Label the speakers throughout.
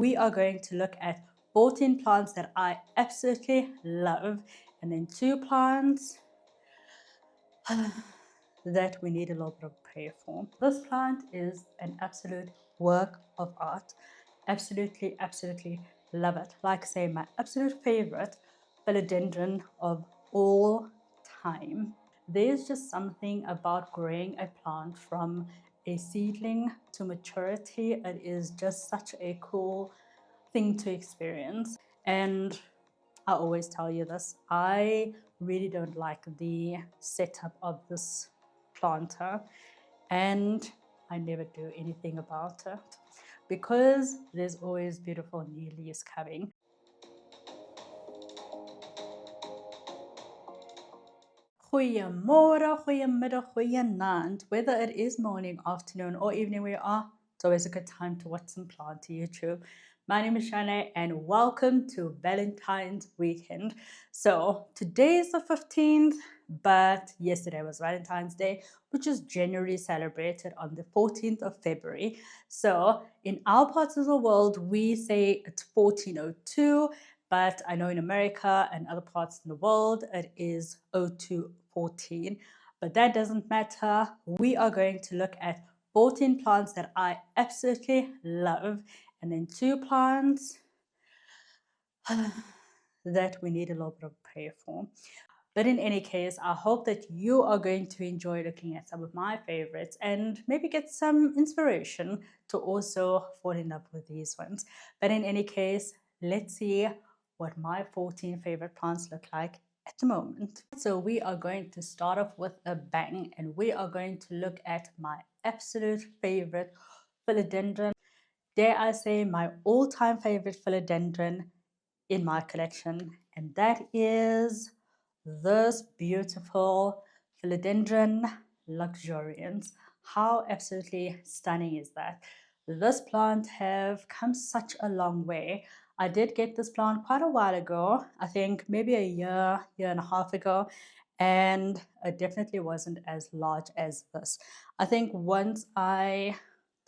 Speaker 1: We are going to look at 14 plants that I absolutely love, and then 2 plants that we need a little bit of prayer for. This plant is an absolute work of art. Absolutely, absolutely love it. Like I say, my absolute favorite philodendron of all time. There's just something about growing a plant from a seedling to maturity. It is just such a cool thing to experience. And I always tell you this, I really don't like the setup of this planter, and I never do anything about it because there's always beautiful new leaves coming. Goeiemorgen, goeiemiddag, goeienaand. Whether it is morning, afternoon, or evening where you are, it's always a good time to watch some plant YouTube. My name is Shanae, and welcome to Valentine's weekend. So today is the 15th, but yesterday was Valentine's Day, which is generally celebrated on the 14th of February. So in our parts of the world, we say it's 1402. But I know in America and other parts in the world, it is 0214. But that doesn't matter. We are going to look at 14 plants that I absolutely love, and then 2 plants that we need a little bit of prayer for. But in any case, I hope that you are going to enjoy looking at some of my favorites and maybe get some inspiration to also fall in love with these ones. But in any case, let's see what my 14 favorite plants look like at the moment. So we are going to start off with a bang, and we are going to look at my absolute favorite philodendron. Dare I say my all-time favorite philodendron in my collection, and that is this beautiful Philodendron Luxurians. How absolutely stunning is that? This plant have come such a long way. I did get this plant quite a while ago, I think maybe a year and a half ago, and it definitely wasn't as large as this. I think once I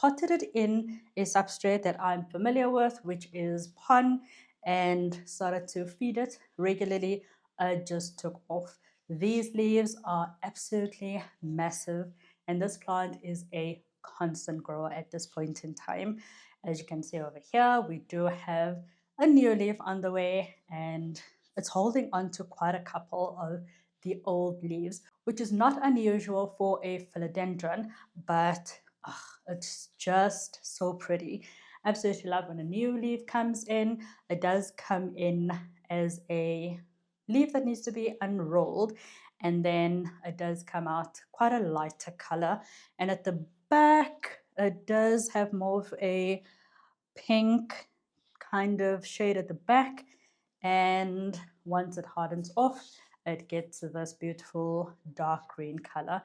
Speaker 1: potted it in a substrate that I'm familiar with, which is pon, and started to feed it regularly, it just took off. These leaves are absolutely massive, and this plant is a constant grower at this point in time. As you can see over here, we do have a new leaf on the way, and it's holding on to quite a couple of the old leaves, which is not unusual for a philodendron, but it's just so pretty. Absolutely love when a new leaf comes in. It does come in as a leaf that needs to be unrolled, and then it does come out quite a lighter color, and at the back it does have more of a pink kind of shade at the back, and once it hardens off it gets this beautiful dark green color.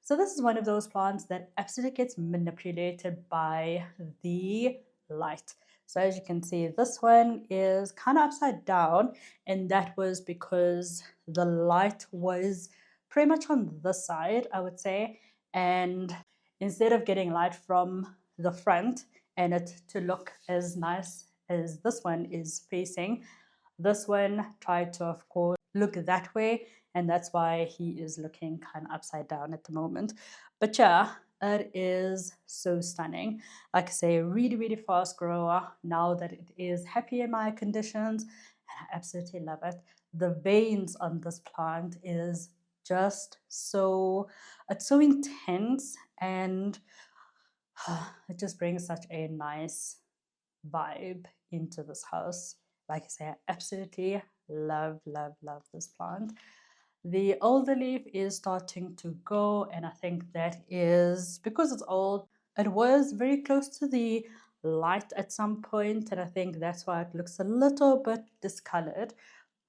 Speaker 1: So this is one of those plants that absolutely gets manipulated by the light. So as you can see, this one is kind of upside down, and that was because the light was pretty much on this side, I would say, and instead of getting light from the front and it to look as nice as this one is facing, this one tried to, of course, look that way, and that's why he is looking kind of upside down at the moment. But yeah, it is so stunning. Like I say, really, really fast grower now that it is happy in my conditions, and I absolutely love it. The veins on this plant is just so, it's so intense, and it just brings such a nice vibe into this house. Like I say, I absolutely love, love, love this plant. The older leaf is starting to go, and I think that is because it's old. It was very close to the light at some point, and I think that's why it looks a little bit discolored.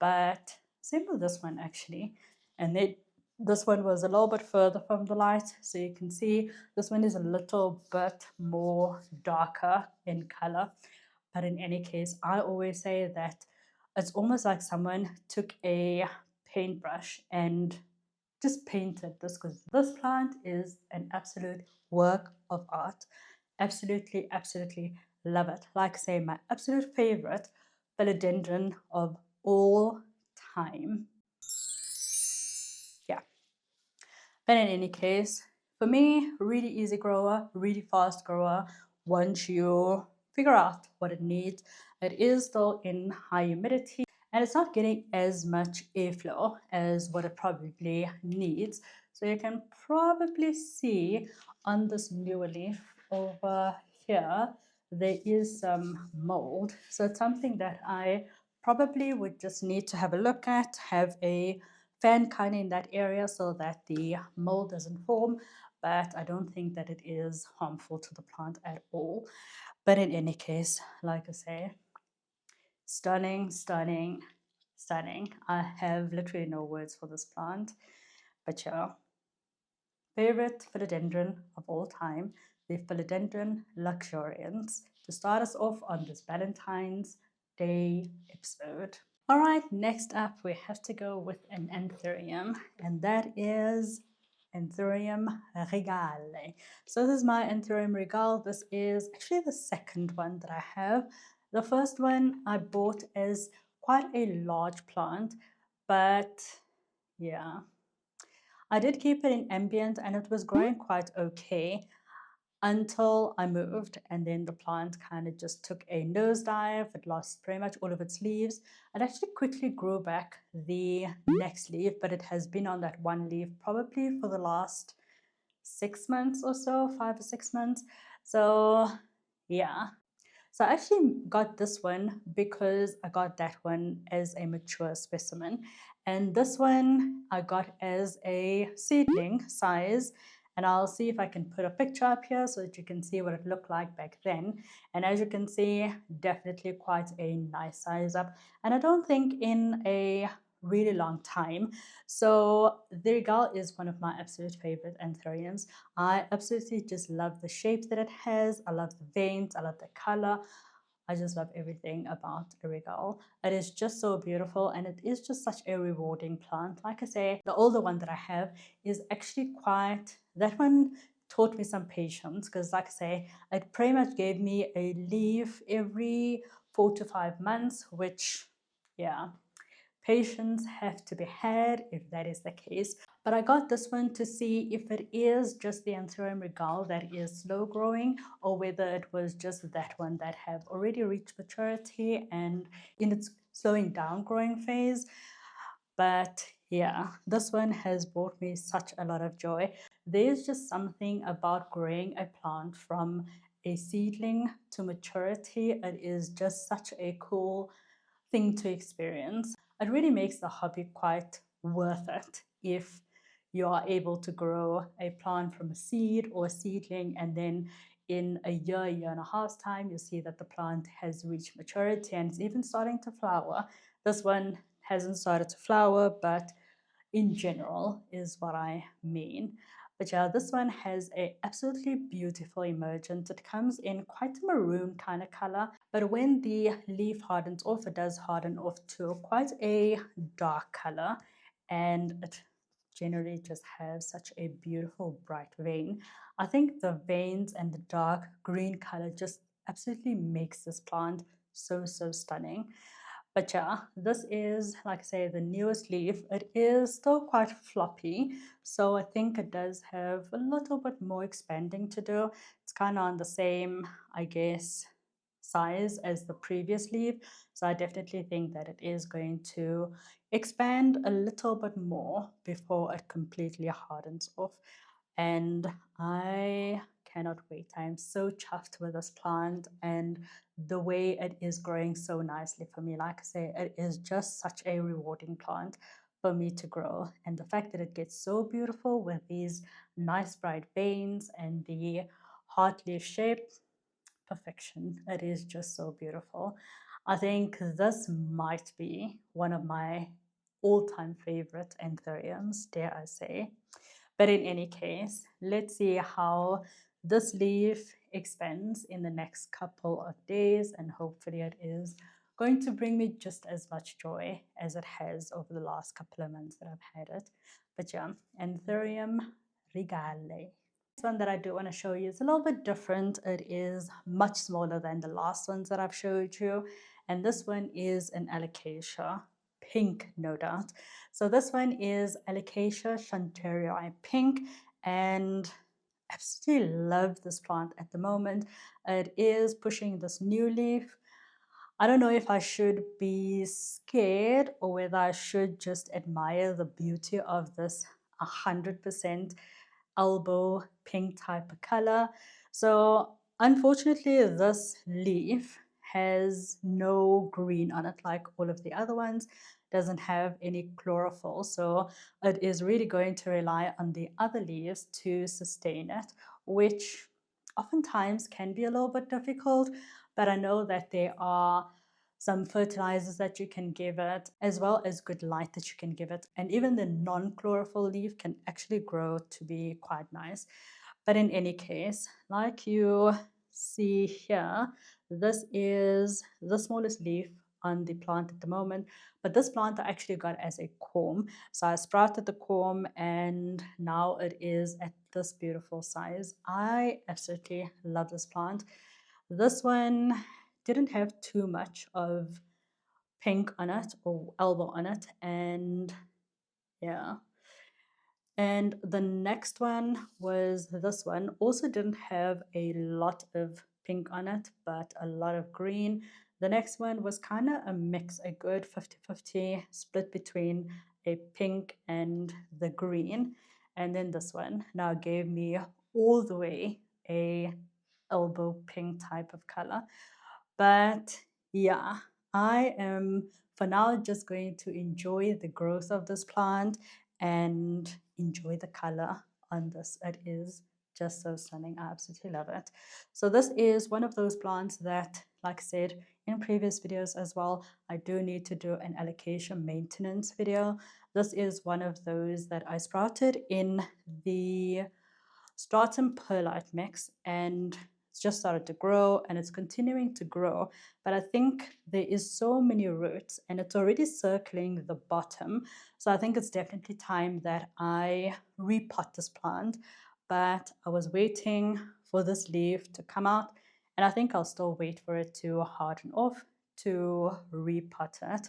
Speaker 1: But same with this one actually, and this one was a little bit further from the light, so you can see this one is a little bit more darker in color. But in any case, I always say that it's almost like someone took a paintbrush and just painted this, because this plant is an absolute work of art. Absolutely, absolutely love it. Like I say, my absolute favorite philodendron of all time. Yeah. But in any case, for me, really easy grower, really fast grower. Once you figure out what it needs, it is still in high humidity and it's not getting as much airflow as what it probably needs. So you can probably see on this newer leaf over here, there is some mold. So it's something that I probably would just need to have a look at, have a fan kind of in that area so that the mold doesn't form, but I don't think that it is harmful to the plant at all. But in any case, like I say, stunning, stunning, stunning. I have literally no words for this plant, but yeah. Favorite philodendron of all time, the Philodendron Luxurians, to start us off on this Valentine's Day episode. All right, next up we have to go with an Anthurium, and that is Anthurium Regale. So this is my Anthurium Regale. This is actually the second one that I have. The first one I bought as quite a large plant, but yeah, I did keep it in ambient and it was growing quite okay until I moved, and then the plant kind of just took a nosedive. It lost pretty much all of its leaves. It actually quickly grew back the next leaf, but it has been on that one leaf probably for the last 6 months or so, 5 or 6 months. So yeah, so I actually got this one because I got that one as a mature specimen. And this one I got as a seedling size. And I'll see if I can put a picture up here so that you can see what it looked like back then. And as you can see, definitely quite a nice size up. And I don't think in a really long time. So the Regale is one of my absolute favorite anthuriums. I absolutely just love the shape that it has. I love the veins. I love the color. I just love everything about a Regale. It is just so beautiful and it is just such a rewarding plant. Like I say, the older one that I have is actually quite, that one taught me some patience because like I say, it pretty much gave me a leaf every 4 to 5 months, which, yeah, patience have to be had if that is the case. But I got this one to see if it is just the Anthurium Regale that is slow growing or whether it was just that one that have already reached maturity and in its slowing down growing phase. But yeah, this one has brought me such a lot of joy. There's just something about growing a plant from a seedling to maturity. It is just such a cool thing to experience. It really makes the hobby quite worth it if you are able to grow a plant from a seed or a seedling, and then in a year and a half's time, you see that the plant has reached maturity and it's even starting to flower. This one hasn't started to flower, but in general is what I mean. But yeah, this one has a absolutely beautiful emergence. It comes in quite a maroon kind of color, but when the leaf hardens off, it does harden off to quite a dark color, and it generally just has such a beautiful bright vein. I think the veins and the dark green color just absolutely makes this plant so stunning. But yeah, this is, like I say, the newest leaf. It is still quite floppy, so I think it does have a little bit more expanding to do. It's kind of on the same, I guess, size as the previous leaf, so I definitely think that it is going to expand a little bit more before it completely hardens off. And I cannot wait. I am so chuffed with this plant and the way it is growing so nicely for me. Like I say, it is just such a rewarding plant for me to grow, and the fact that it gets so beautiful with these nice bright veins and the heart leaf shape, perfection. It is just so beautiful. I think this might be one of my all-time favorite anthuriums, dare I say. But in any case, let's see how this leaf expands in the next couple of days, and hopefully it is going to bring me just as much joy as it has over the last couple of months that I've had it. But yeah, Anthurium Regale. One that I do want to show you is a little bit different. It is much smaller than the last ones that I've showed you, and this one is an Alocasia pink, no doubt. So this one is Alocasia chantrieri pink, and absolutely love this plant at the moment. It is pushing this new leaf. I don't know if I should be scared or whether I should just admire the beauty of this 100% albo pink type of color. So unfortunately, this leaf has no green on it like all of the other ones, doesn't have any chlorophyll. So it is really going to rely on the other leaves to sustain it, which oftentimes can be a little bit difficult, but I know that there are some fertilizers that you can give it, as well as good light that you can give it. And even the non-chlorophyll leaf can actually grow to be quite nice. But in any case, like you see here, this is the smallest leaf on the plant at the moment. But this plant I actually got as a corm. So I sprouted the corm and now it is at this beautiful size. I absolutely love this plant. This one didn't have too much of pink on it or albo on it, and yeah. And the next one was this one, also didn't have a lot of pink on it, but a lot of green. The next one was kind of a mix, a good 50-50 split between a pink and the green. And then this one now gave me all the way a elbow pink type of color. But yeah, I am for now just going to enjoy the growth of this plant and enjoy the color on this. It is just so stunning. I absolutely love it. So this is one of those plants that, like I said in previous videos as well, I do need to do an allocation maintenance video. This is one of those that I sprouted in the stratum perlite mix, and it's just started to grow and it's continuing to grow. But I think there is so many roots and it's already circling the bottom. So I think it's definitely time that I repot this plant. But I was waiting for this leaf to come out, and I think I'll still wait for it to harden off to repot it.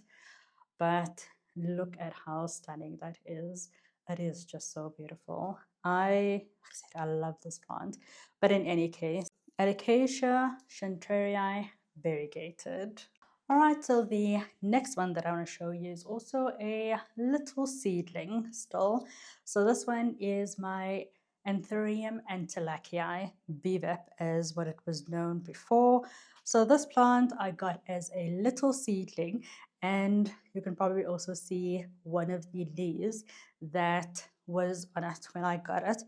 Speaker 1: But look at how stunning that is. It is just so beautiful. Like I said, I love this plant. But in any case, Alocasia chantrieri variegated. All right, so the next one that I want to show you is also a little seedling still. So this one is my Anthurium Antolakii, BVEP as what it was known before. So this plant I got as a little seedling, and you can probably also see one of the leaves that was on it when I got it.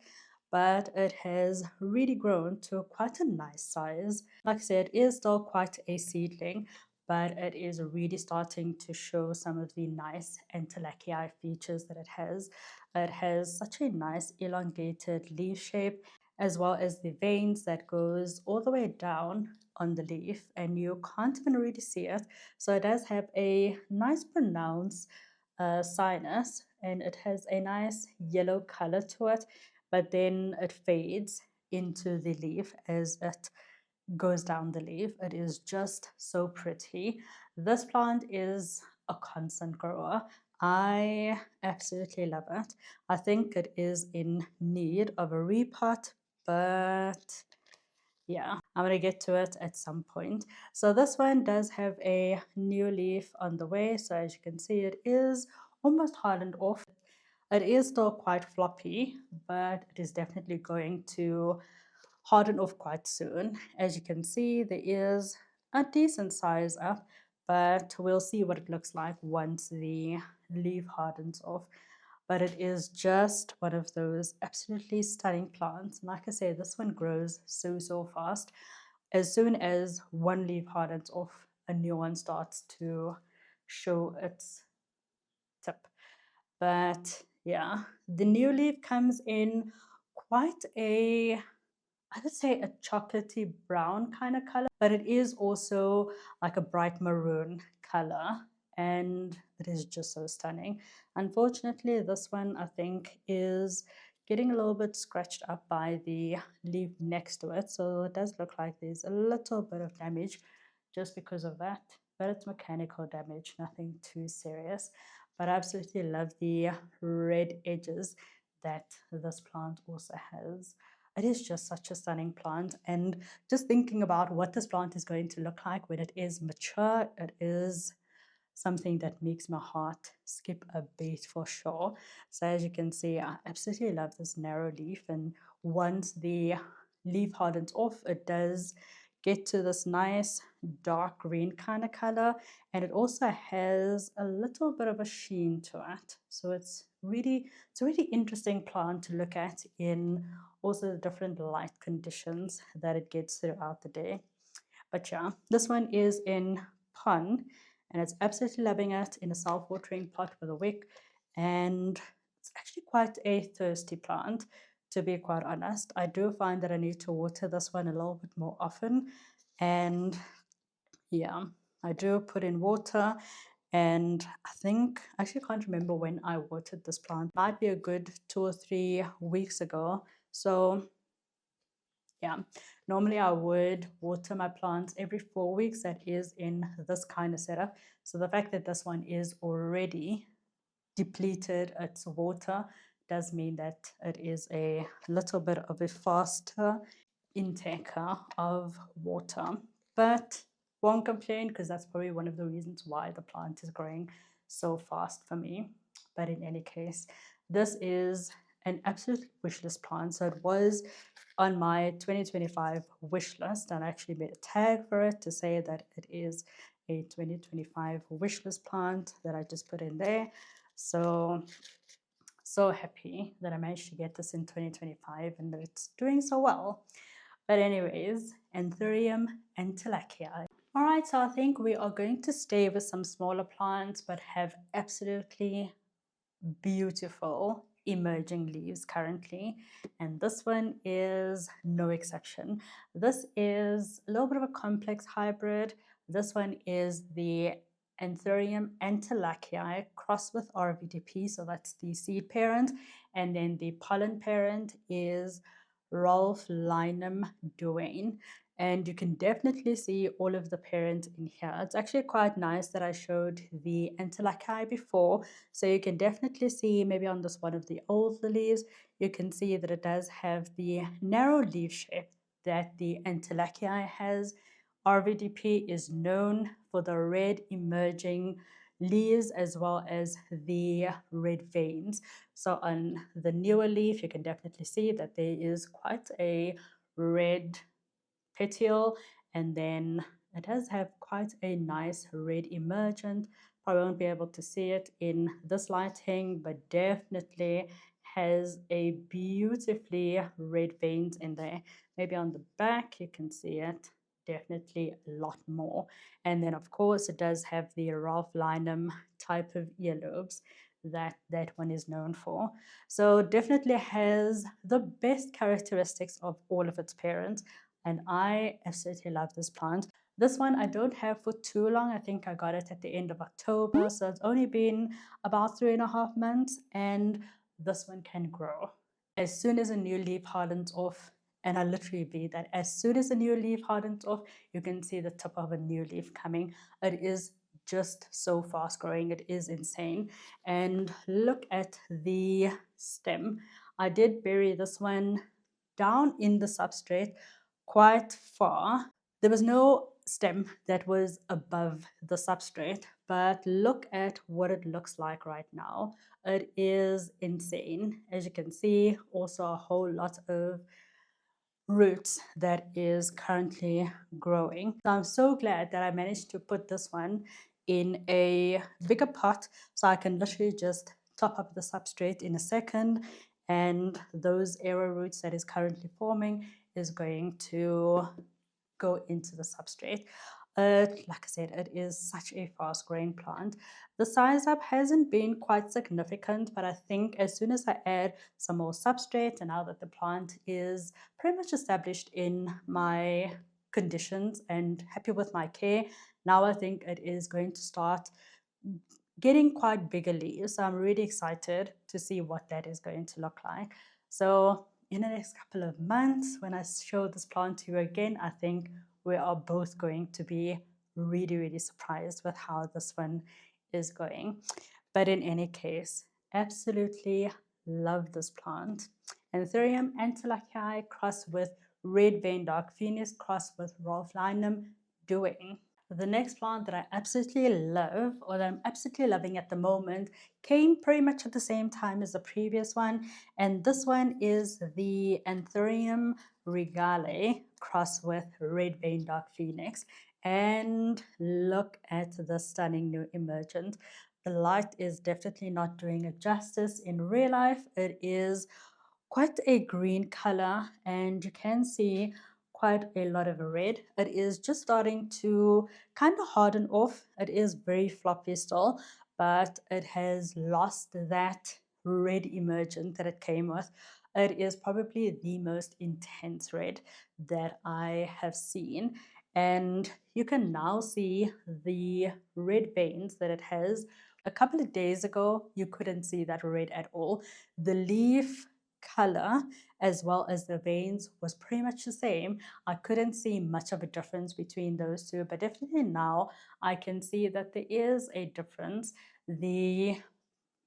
Speaker 1: But it has really grown to quite a nice size. Like I said, it is still quite a seedling, but it is really starting to show some of the nice Antolakii features that it has. It has such a nice elongated leaf shape, as well as the veins that goes all the way down on the leaf, and you can't even really see it. So it does have a nice pronounced sinus, and it has a nice yellow color to it, but then it fades into the leaf as it goes down the leaf. It is just so pretty. This plant is a constant grower. I absolutely love it. I think it is in need of a repot, but yeah, I'm gonna get to it at some point. So this one does have a new leaf on the way. So as you can see, it is almost hardened off. It is still quite floppy, but it is definitely going to harden off quite soon. As you can see, there is a decent size up, but we'll see what it looks like once the leaf hardens off. But it is just one of those absolutely stunning plants. And like I say, this one grows so fast. As soon as one leaf hardens off, a new one starts to show its tip. But yeah, the new leaf comes in quite a, I would say, a chocolatey brown kind of color, but it is also like a bright maroon color, and it is just so stunning. Unfortunately, this one I think is getting a little bit scratched up by the leaf next to it. So it does look like there's a little bit of damage just because of that. But it's mechanical damage, nothing too serious. But I absolutely love the red edges that this plant also has. It is just such a stunning plant. And just thinking about what this plant is going to look like when it is mature, it is something that makes my heart skip a beat for sure. So as you can see, I absolutely love this narrow leaf, and once the leaf hardens off, it does get to this nice dark green kind of color, and it also has a little bit of a sheen to it. So it's a really interesting plant to look at in also the different light conditions that it gets throughout the day. But yeah, this one is in pun, and it's absolutely loving it in a self-watering pot with a wick, and it's actually quite a thirsty plant, to be quite honest. I do find that I need to water this one a little bit more often, and yeah, I do put in water, and I think, I actually can't remember when I watered this plant. Might be a good 2 or 3 weeks ago. So yeah, normally I would water my plants every 4 weeks. That is in this kind of setup. So the fact that this one is already depleted its water does mean that it is a little bit of a faster intaker of water. But won't complain, because that's probably one of the reasons why the plant is growing so fast for me. But in any case, this is an absolute wish list plant. So it was on my 2025 wish list, and I actually made a tag for it to say that it is a 2025 wish list plant that I just put in there. So happy that I managed to get this in 2025 and that it's doing so well. But anyways, Anthurium Antolakii. All right, so I think we are going to stay with some smaller plants but have absolutely beautiful emerging leaves currently, and this one is no exception. This is a little bit of a complex hybrid. This one is the Anthurium Antolakii crossed with RVDP, so that's the seed parent, and then the pollen parent is Lyanm Dwayne. And you can definitely see all of the parents in here. It's actually quite nice that I showed the Antolakii before, so you can definitely see maybe on this one of the older leaves, you can see that it does have the narrow leaf shape that the Antolakii has. RVDP is known for the red emerging leaves as well as the red veins. So on the newer leaf, you can definitely see that there is quite a red petiole, and then it does have quite a nice red emergent. Probably won't be able to see it in this lighting, but definitely has a beautifully red veins in there. Maybe on the back you can see it definitely a lot more. And then of course it does have the Ralph Lynam type of earlobes that one is known for. So definitely has the best characteristics of all of its parents, and I absolutely love this plant. This one I don't have for too long. I think I got it at the end of October, so it's only been about 3.5 months, and this one can grow. As soon as a new leaf hardens off, and I literally be that, as soon as a new leaf hardens off, you can see the tip of a new leaf coming. It is just so fast growing, it is insane. And look at the stem. I did bury this one down in the substrate quite far. There was no stem that was above the substrate, but look at what it looks like right now. It is insane. As you can see, also a whole lot of roots that is currently growing. So I'm so glad that I managed to put this one in a bigger pot, so I can literally just top up the substrate in a second, and those arrowroots that is currently forming is going to go into the substrate. Like I said, it is such a fast growing plant. The size up hasn't been quite significant, but I think as soon as I add some more substrate, and now that the plant is pretty much established in my conditions and happy with my care, now I think it is going to start getting quite bigger leaves. So I'm really excited to see what that is going to look like. So in the next couple of months, when I show this plant to you again, I think we are both going to be really, really surprised with how this one is going. But in any case, absolutely love this plant. Anthurium Antolakii crossed with red vein dark Phoenix crossed with Lyanm Dwayne. The next plant that I absolutely love, or that I'm absolutely loving at the moment, came pretty much at the same time as the previous one. And this one is the Anthurium Regale crossed with red vein dark Phoenix. And look at the stunning new emergent. The light is definitely not doing it justice in real life. It is quite a green color, and you can see quite a lot of red. It is just starting to kind of harden off. It is very floppy still, but it has lost that red emergent that it came with. It is probably the most intense red that I have seen, and you can now see the red veins that it has. A couple of days ago, you couldn't see that red at all. The leaf color as well as the veins was pretty much the same. I couldn't see much of a difference between those two, but definitely now I can see that there is a difference. The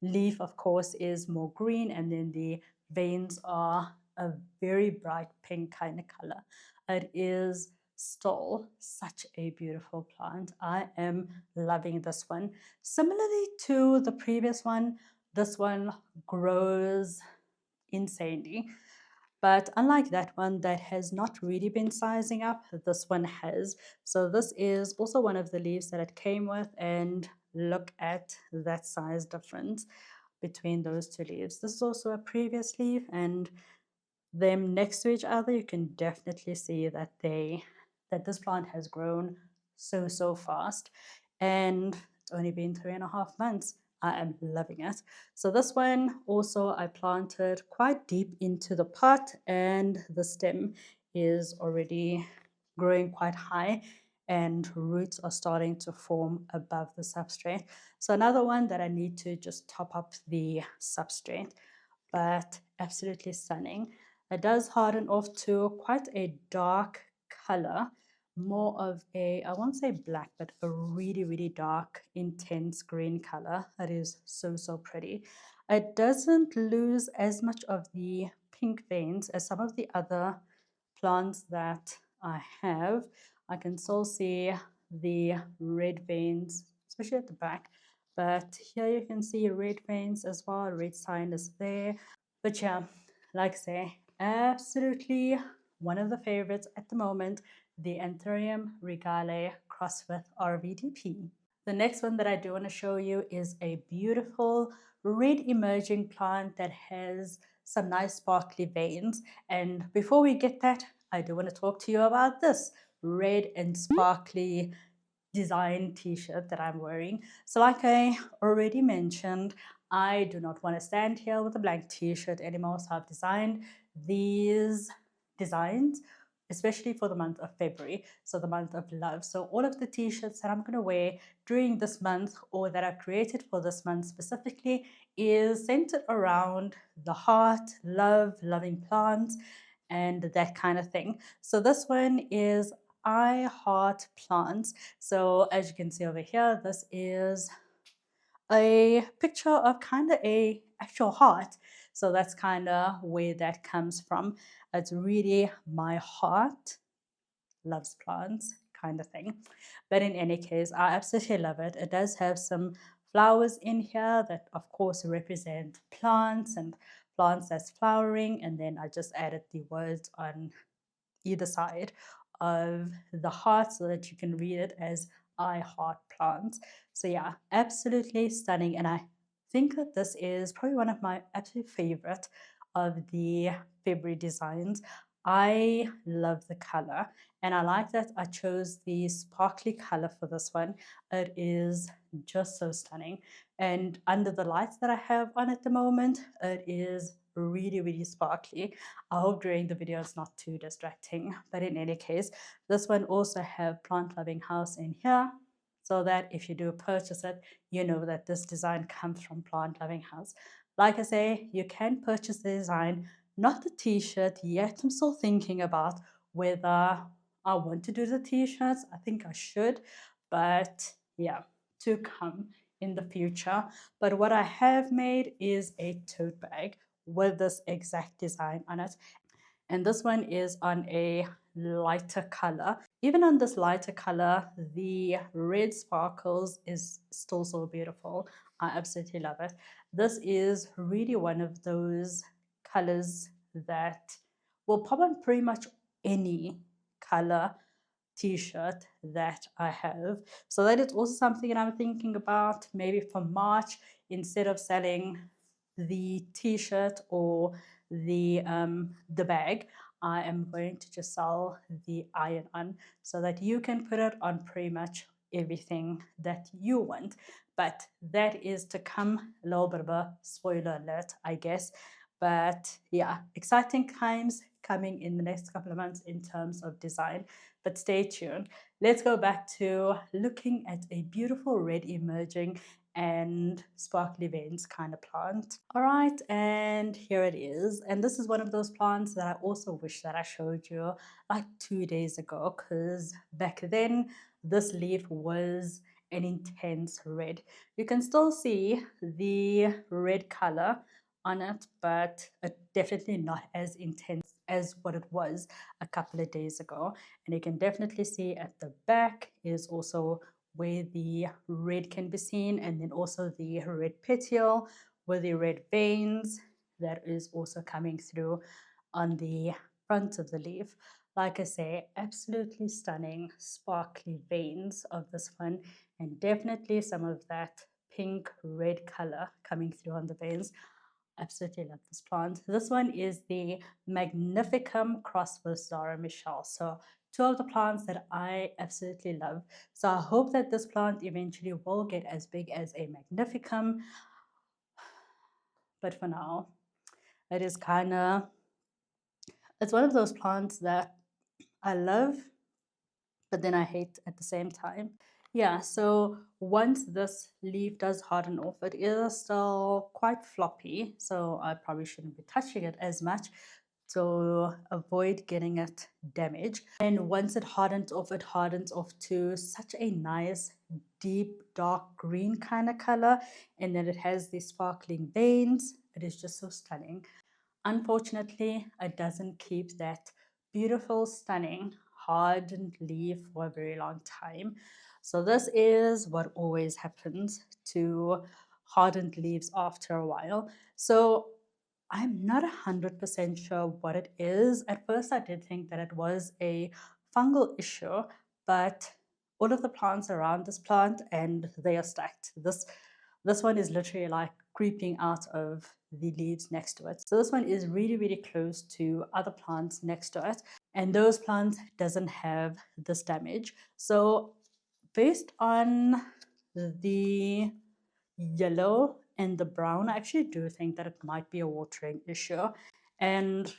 Speaker 1: leaf, of course, is more green, and then the veins are a very bright pink kind of color. It is still such a beautiful plant. I am loving this one. Similarly to the previous one, this one grows insanely. But unlike that one that has not really been sizing up, this one has. So this is also one of the leaves that it came with, and look at that size difference between those two leaves. This is also a previous leaf, and them next to each other, you can definitely see that this plant has grown so fast, and it's only been 3.5 months. I am loving it. So this one also I planted quite deep into the pot, and the stem is already growing quite high, and roots are starting to form above the substrate. So another one that I need to just top up the substrate, but absolutely stunning. It does harden off to quite a dark color, more of a, I won't say black, but a really dark, intense green color. It is so pretty. It doesn't lose as much of the pink veins as some of the other plants that I have. I can still see the red veins, especially at the back. But here you can see red veins as well. Red sign is there. But yeah, like I say, absolutely one of the favorites at the moment, the Anthurium Regale crossed with RVDP. The next one that I do want to show you is a beautiful red emerging plant that has some nice sparkly veins. And before we get that, I do want to talk to you about this red and sparkly design t-shirt that I'm wearing. So like I already mentioned, I do not want to stand here with a blank t-shirt anymore. So I've designed these designs especially for the month of February, so the month of love. So all of the t-shirts that I'm going to wear during this month, or that I've created for this month specifically, is centered around the heart, love, loving plants, and that kind of thing. So this one is I heart plants. So as you can see over here, this is a picture of kind of a actual heart. So that's kind of where that comes from. It's really my heart loves plants kind of thing. But in any case, I absolutely love it. It does have some flowers in here that of course represent plants and plants that's flowering, and then I just added the words on either side of the heart so that you can read it as I heart plants. So yeah, absolutely stunning. And I think that this is probably one of my absolute favorite of the February designs. I love the color, and I like that I chose the sparkly color for this one. It is just so stunning, and under the lights that I have on at the moment, it is really sparkly. I hope during the video it's not too distracting, but in any case, this one also have Plant Loving House in here, so that if you do purchase it, you know that this design comes from Plant Loving House. Like I say, you can purchase the design not the t-shirt yet. I'm still thinking about whether I want to do the t-shirts. I think I should, but yeah, to come in the future. But what I have made is a tote bag with this exact design on it. And this one is on a lighter color. Even on this lighter color, the red sparkles is still so beautiful. I absolutely love it. This is really one of those colors that will pop on pretty much any color t-shirt that I have. So that is also something that I'm thinking about. Maybe for March, instead of selling the t-shirt or the bag, I am going to just sell the iron-on so that you can put it on pretty much everything that you want. But that is to come. A little bit of a spoiler alert, I guess. But yeah, exciting times coming in the next couple of months in terms of design. But stay tuned. Let's go back to looking at a beautiful red emerging and sparkly veins kind of plant. All right, and here it is. And this is one of those plants that I also wish that I showed you like 2 days ago, because back then this leaf was an intense red. You can still see the red color on it, but definitely not as intense as what it was a couple of days ago. And you can definitely see at the back is also where the red can be seen, and then also the red petiole with the red veins that is also coming through on the front of the leaf. Like I say, absolutely stunning sparkly veins of this one, and definitely some of that pink red color coming through on the veins. Absolutely love this plant. This one is the Magnificum cross with Zara Michelle. So two of the plants that I absolutely love. So I hope that this plant eventually will get as big as a Magnificum. But for now, it is kind of, it's one of those plants that I love, but then I hate at the same time. Yeah, so once this leaf does harden off, it is still quite floppy, so I probably shouldn't be touching it as much to avoid getting it damaged. And once it hardens off to such a nice deep dark green kind of color, and then it has these sparkling veins. It is just so stunning. Unfortunately, it doesn't keep that beautiful, stunning, hardened leaf for a very long time. So this is what always happens to hardened leaves after a while. So I'm not 100% sure what it is. At first, I did think that it was a fungal issue, but all of the plants around this plant, and they are stacked. This one is literally like creeping out of the leaves next to it. So this one is really, really close to other plants next to it, and those plants doesn't have this damage. So based on the yellow and the brown, I actually do think that it might be a watering issue. And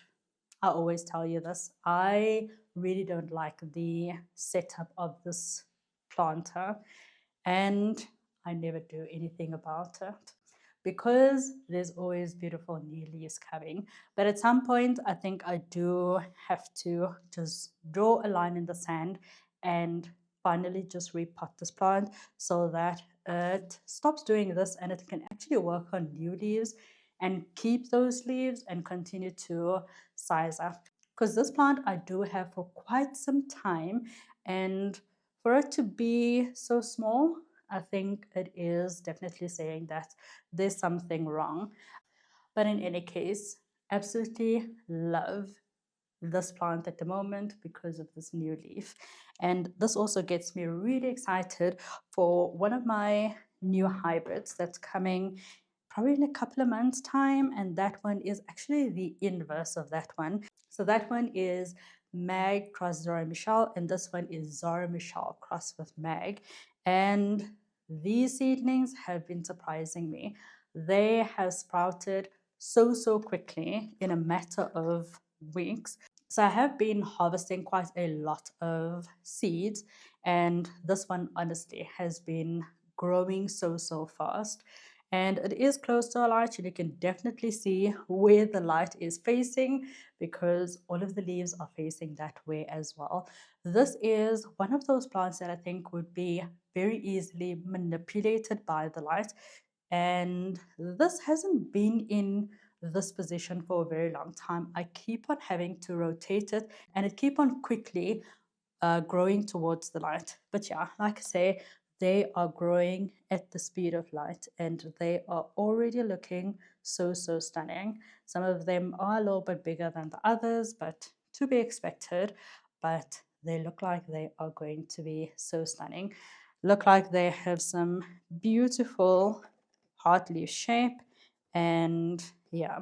Speaker 1: I always tell you this, I really don't like the setup of this planter, and I never do anything about it because there's always beautiful new leaves coming. But at some point, I think I do have to just draw a line in the sand and finally just repot this plant so that it stops doing this and it can actually work on new leaves and keep those leaves and continue to size up. Because this plant I do have for quite some time, and for it to be so small, I think it is definitely saying that there's something wrong. But in any case, absolutely love this plant at the moment because of this new leaf. And this also gets me really excited for one of my new hybrids that's coming probably in a couple of months time, and that one is actually the inverse of that one. So that one is Mag cross Zara Michelle, and this one is Zara Michelle cross with Mag. And these seedlings have been surprising me. They have sprouted so quickly in a matter of weeks. So I have been harvesting quite a lot of seeds, and this one honestly has been growing so fast. and it is close to a light, and you can definitely see where the light is facing because all of the leaves are facing that way as well. This is one of those plants that I think would be very easily manipulated by the light, and this hasn't been in this position for a very long time. I keep on having to rotate it, and it keep on quickly growing towards the light. But yeah, like I say, they are growing at the speed of light, and they are already looking so stunning. Some of them are a little bit bigger than the others, but to be expected. But they look like they are going to be so stunning. Look like they have some beautiful heart leaf shape, and yeah,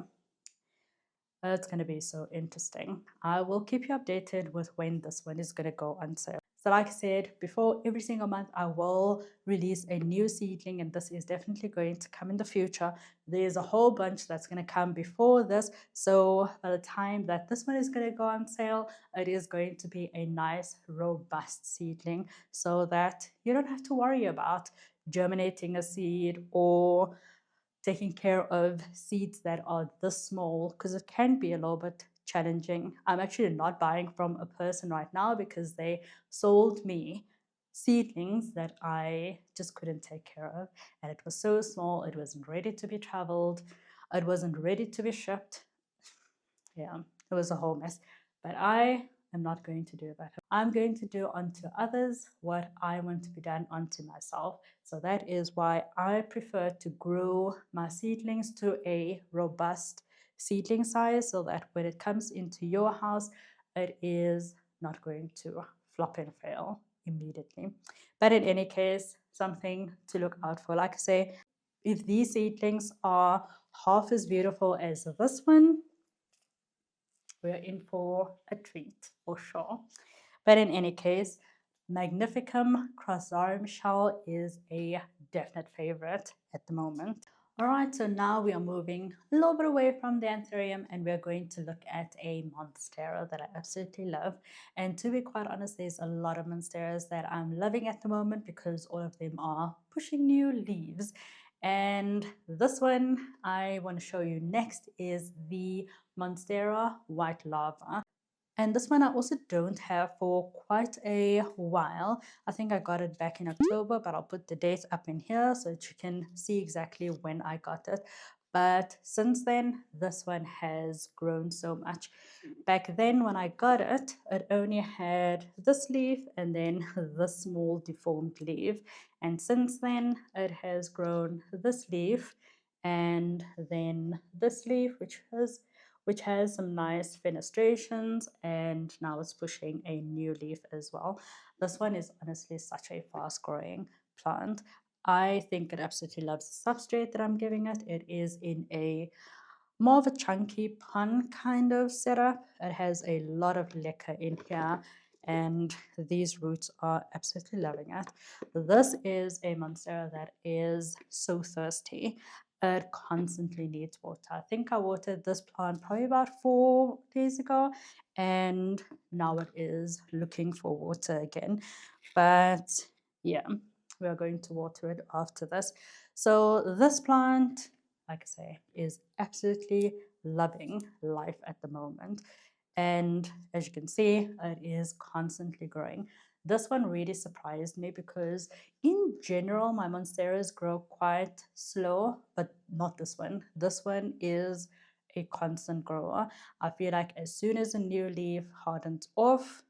Speaker 1: it's going to be so interesting. I will keep you updated with when this one is going to go on sale. So like I said before, every single month I will release a new seedling, and this is definitely going to come in the future. There's a whole bunch that's going to come before this, so by the time that this one is going to go on sale, it is going to be a nice robust seedling, so that you don't have to worry about germinating a seed or taking care of seeds that are this small, because it can be a little bit challenging. I'm actually not buying from a person right now because they sold me seedlings that I just couldn't take care of, and it was so small, it wasn't ready to be traveled, it wasn't ready to be shipped. Yeah, it was a whole mess. But I am not going to do that. I'm going to do unto others what I want to be done unto myself. So that is why I prefer to grow my seedlings to a robust seedling size, so that when it comes into your house, it is not going to flop and fail immediately. But in any case, something to look out for. Like I say, if these seedlings are half as beautiful as this one, we're in for a treat for sure. But in any case, Magnificum cross-arm shell is a definite favorite at the moment. All right, so now we are moving a little bit away from the Anthurium, and we're going to look at a Monstera that I absolutely love. And to be quite honest, there's a lot of Monsteras that I'm loving at the moment because all of them are pushing new leaves. And this one I want to show you next is the Monstera White Lava. And this one I also don't have for quite a while. I think I got it back in October, but I'll put the date up in here so that you can see exactly when I got it. But since then, this one has grown so much. Back then when I got it, it only had this leaf and then this small deformed leaf. And since then, it has grown this leaf and then this leaf, which has some nice fenestrations, and now it's pushing a new leaf as well. This one is honestly such a fast growing plant. I think it absolutely loves the substrate that I'm giving it. It is in a more of a chunky pun kind of setup. It has a lot of liquor in here, and these roots are absolutely loving it. This is a Monstera that is so thirsty. It constantly needs water. I think I watered this plant probably about 4 days ago, and now it is looking for water again. But yeah, we are going to water it after this. So this plant, like I say, is absolutely loving life at the moment. And as you can see, it is constantly growing. This one really surprised me because in general, my Monsteras grow quite slow, but not this one. This one is a constant grower. I feel like as soon as a new leaf hardens off,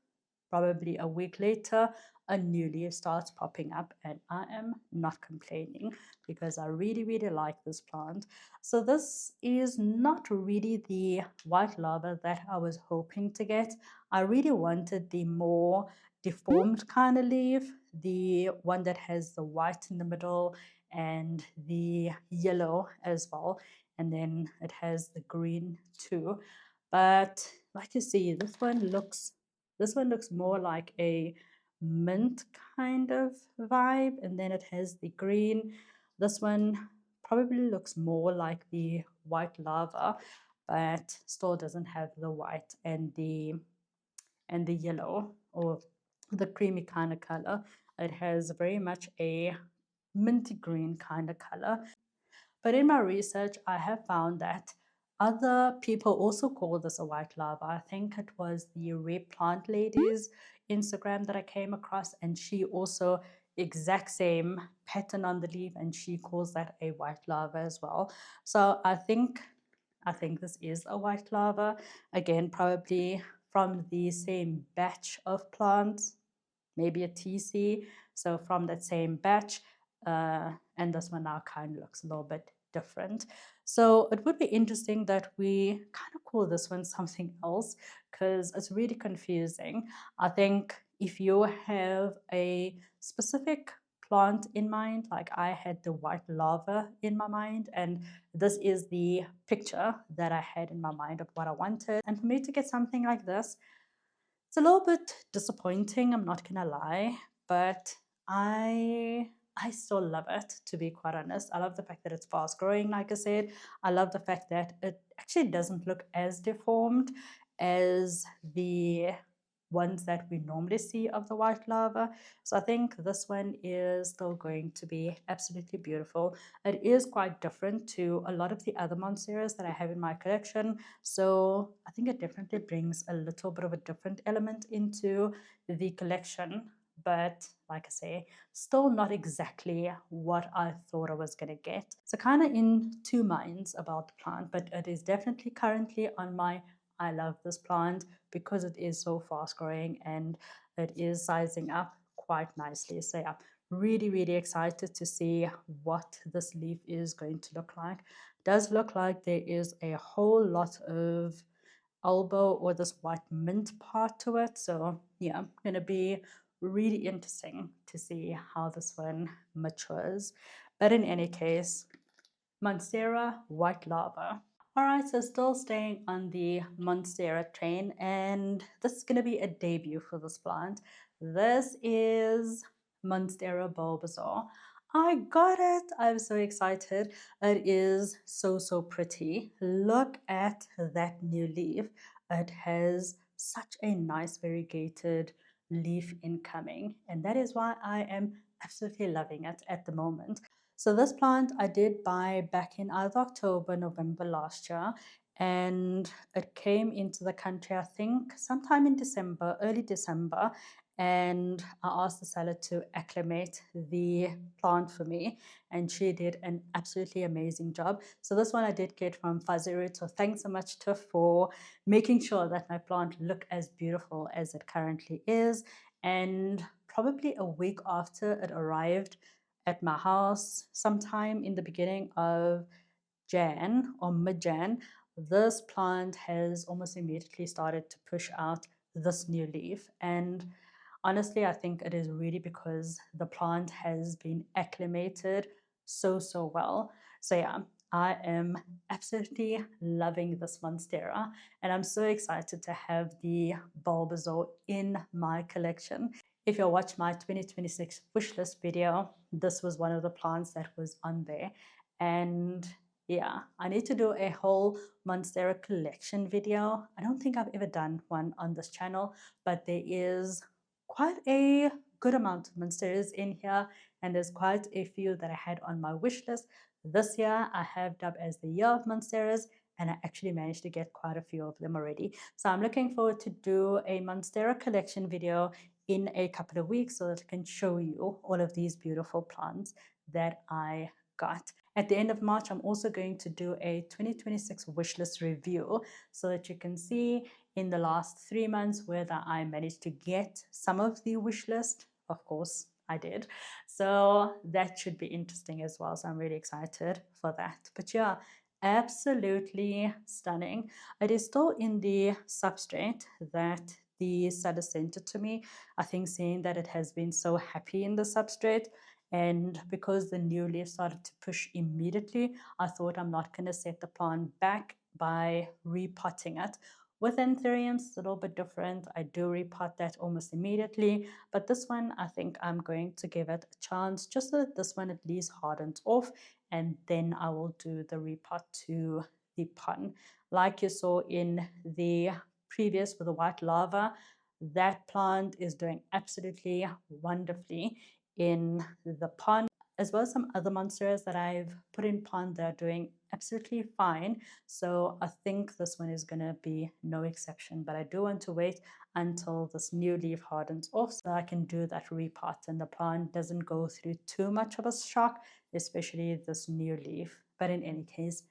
Speaker 1: probably a week later, a new leaf starts popping up, and I am not complaining because I really like this plant. So this is not really the white lava that I was hoping to get. I really wanted the more deformed kind of leaf, the one that has the white in the middle and the yellow as well, and then it has the green too. But like you see, this one looks more like a mint kind of vibe, and then it has the green. This one probably looks more like the white lava, but still doesn't have the white and the yellow or the creamy kind of color. It has very much a minty green kind of color. But in my research, I have found that other people also call this a white lava. I think it was the Replant Lady's Instagram that I came across, and she also exact same pattern on the leaf, and she calls that a white lava as well. So I think this is a white lava. Again, probably from the same batch of plants, maybe a TC. So from that same batch, and this one now kind of looks a little bit different. So it would be interesting that we kind of call this one something else, because it's really confusing. I think if you have a specific plant in mind, like I had the white lava in my mind, and this is the picture that I had in my mind of what I wanted. And for me to get something like this, it's a little bit disappointing, I'm not gonna lie, but I still love it, to be quite honest. I love the fact that it's fast growing, like I said. I love the fact that it actually doesn't look as deformed as the ones that we normally see of the white lava. So I think this one is still going to be absolutely beautiful. It is quite different to a lot of the other Monsteras that I have in my collection. So I think it definitely brings a little bit of a different element into the collection. But like I say, still not exactly what I thought I was going to get. So kind of in two minds about the plant, but it is definitely currently on my I love this plant because it is so fast growing and it is sizing up quite nicely. So yeah, really excited to see what this leaf is going to look like. It does look like there is a whole lot of albo or this white mint part to it. So yeah, gonna be really interesting to see how this one matures. But in any case, Monstera white lava. Alright, so still staying on the Monstera train, and this is going to be a debut for this plant. This is Monstera Bulbasaur. I got it! I'm so excited. It is so pretty. Look at that new leaf. It has such a nice variegated leaf incoming, and that is why I am absolutely loving it at the moment. So this plant I did buy back in either October, November last year, and it came into the country, I think, sometime in December, early December, and I asked the seller to acclimate the plant for me, and she did an absolutely amazing job. So this one I did get from Fuzzy Root, so thanks so much, Tiff, for making sure that my plant looked as beautiful as it currently is. And probably a week after it arrived at my house, sometime in the beginning of Jan or mid-Jan, this plant has almost immediately started to push out this new leaf. And honestly, I think it is really because the plant has been acclimated so well. So yeah, I am absolutely loving this Monstera, and I'm so excited to have the Bulbasaur in my collection. If you watch my 2026 wishlist video, this was one of the plants that was on there. And yeah, I need to do a whole Monstera collection video. I don't think I've ever done one on this channel, but there is quite a good amount of Monsteras in here, and there's quite a few that I had on my wish list. This year I have dubbed as the year of Monsteras, and I actually managed to get quite a few of them already. So I'm looking forward to do a Monstera collection video in a couple of weeks so that I can show you all of these beautiful plants that I got. At the end of March, I'm also going to do a 2026 wishlist review so that you can see in the last 3 months whether I managed to get some of the wish list. Of course, I did. So that should be interesting as well. So I'm really excited for that. But yeah, absolutely stunning. It is still in the substrate that the seller sent it to me. I think seeing that it has been so happy in the substrate, and because the new leaf started to push immediately, I thought I'm not going to set the plant back by repotting it. With Anthuriums, it's a little bit different. I do repot that almost immediately, but this one, I think I'm going to give it a chance just so that this one at least hardens off, and then I will do the repot to the pond. Like you saw in the previous with the white lava, that plant is doing absolutely wonderfully in the pond. as well as some other monsteras that I've put in pond that are doing absolutely fine. So I think this one is going to be no exception, but I do want to wait until this new leaf hardens off so I can do that repot and the plant doesn't go through too much of a shock, especially this new leaf. But in any case,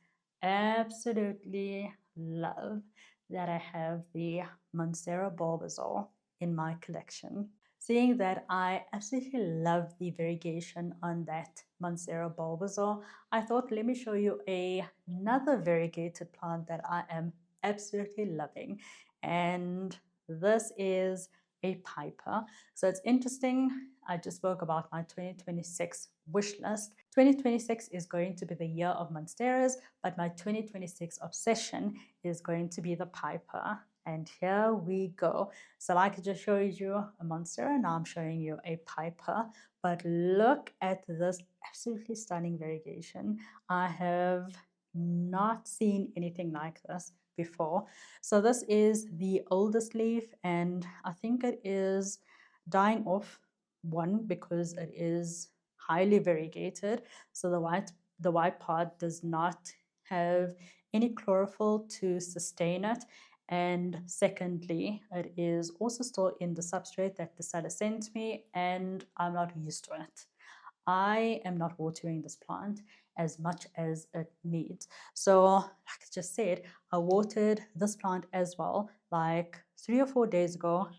Speaker 1: absolutely love that I have the Monstera Bulbasaur in my collection. Seeing that I absolutely love the variegation on that Monstera Bulbasaur, I thought let me show you another variegated plant that I am absolutely loving. And this is a piper. So it's interesting. I just spoke about my 2026 wish list. 2026 is going to be the year of Monsteras, but my 2026 obsession is going to be the piper. And here we go. So like I just showed you a Monstera, now I'm showing you a piper. But look at this absolutely stunning variegation. I have not seen anything like this before. So this is the oldest leaf, and I think it is dying off, one, because it is highly variegated. So the white part does not have any chlorophyll to sustain it. And secondly, it is also still in the substrate that the seller sent me, and I'm not used to it. I am not watering this plant as much as it needs. So, like I just said, I watered this plant as well, like 3 or 4 days ago,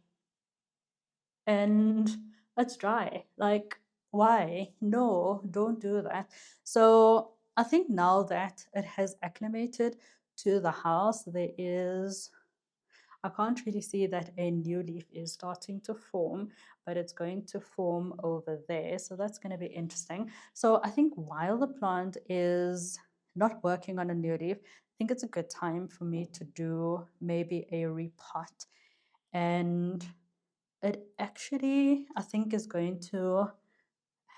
Speaker 1: and it's dry. Like, why? No, don't do that. So, I think now that it has acclimated to the house, I can't really see that a new leaf is starting to form, but it's going to form over there. So that's going to be interesting. So I think while the plant is not working on a new leaf, I think it's a good time for me to do maybe a repot. And it actually, I think, is going to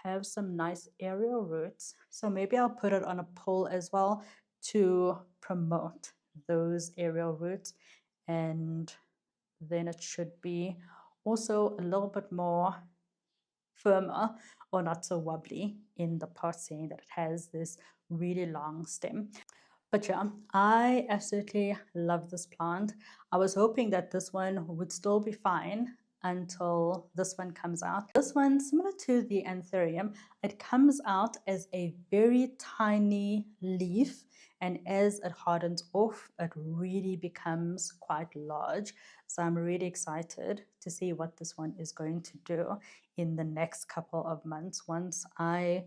Speaker 1: have some nice aerial roots. So maybe I'll put it on a pole as well to promote those aerial roots, and then it should be also a little bit more firmer or not so wobbly in the pot, saying that it has this really long stem. But yeah, I absolutely love this plant. I was hoping that this one would still be fine until this one comes out. This one, similar to the Anthurium, it comes out as a very tiny leaf, and as it hardens off, it really becomes quite large. So I'm really excited to see what this one is going to do in the next couple of months once I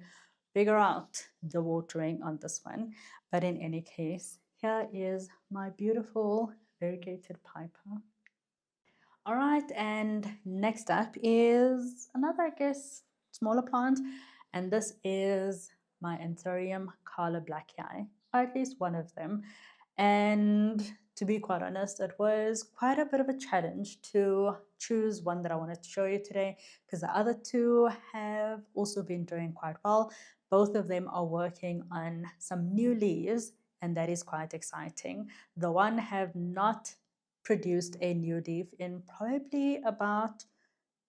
Speaker 1: figure out the watering on this one. But in any case, here is my beautiful variegated piper. All right, and next up is another, I guess, smaller plant, and this is my Anthurium Carlablackiae, or at least one of them. And to be quite honest, it was quite a bit of a challenge to choose one that I wanted to show you today, because the other two have also been doing quite well. Both of them are working on some new leaves, and that is quite exciting. The one have not produced a new leaf in probably about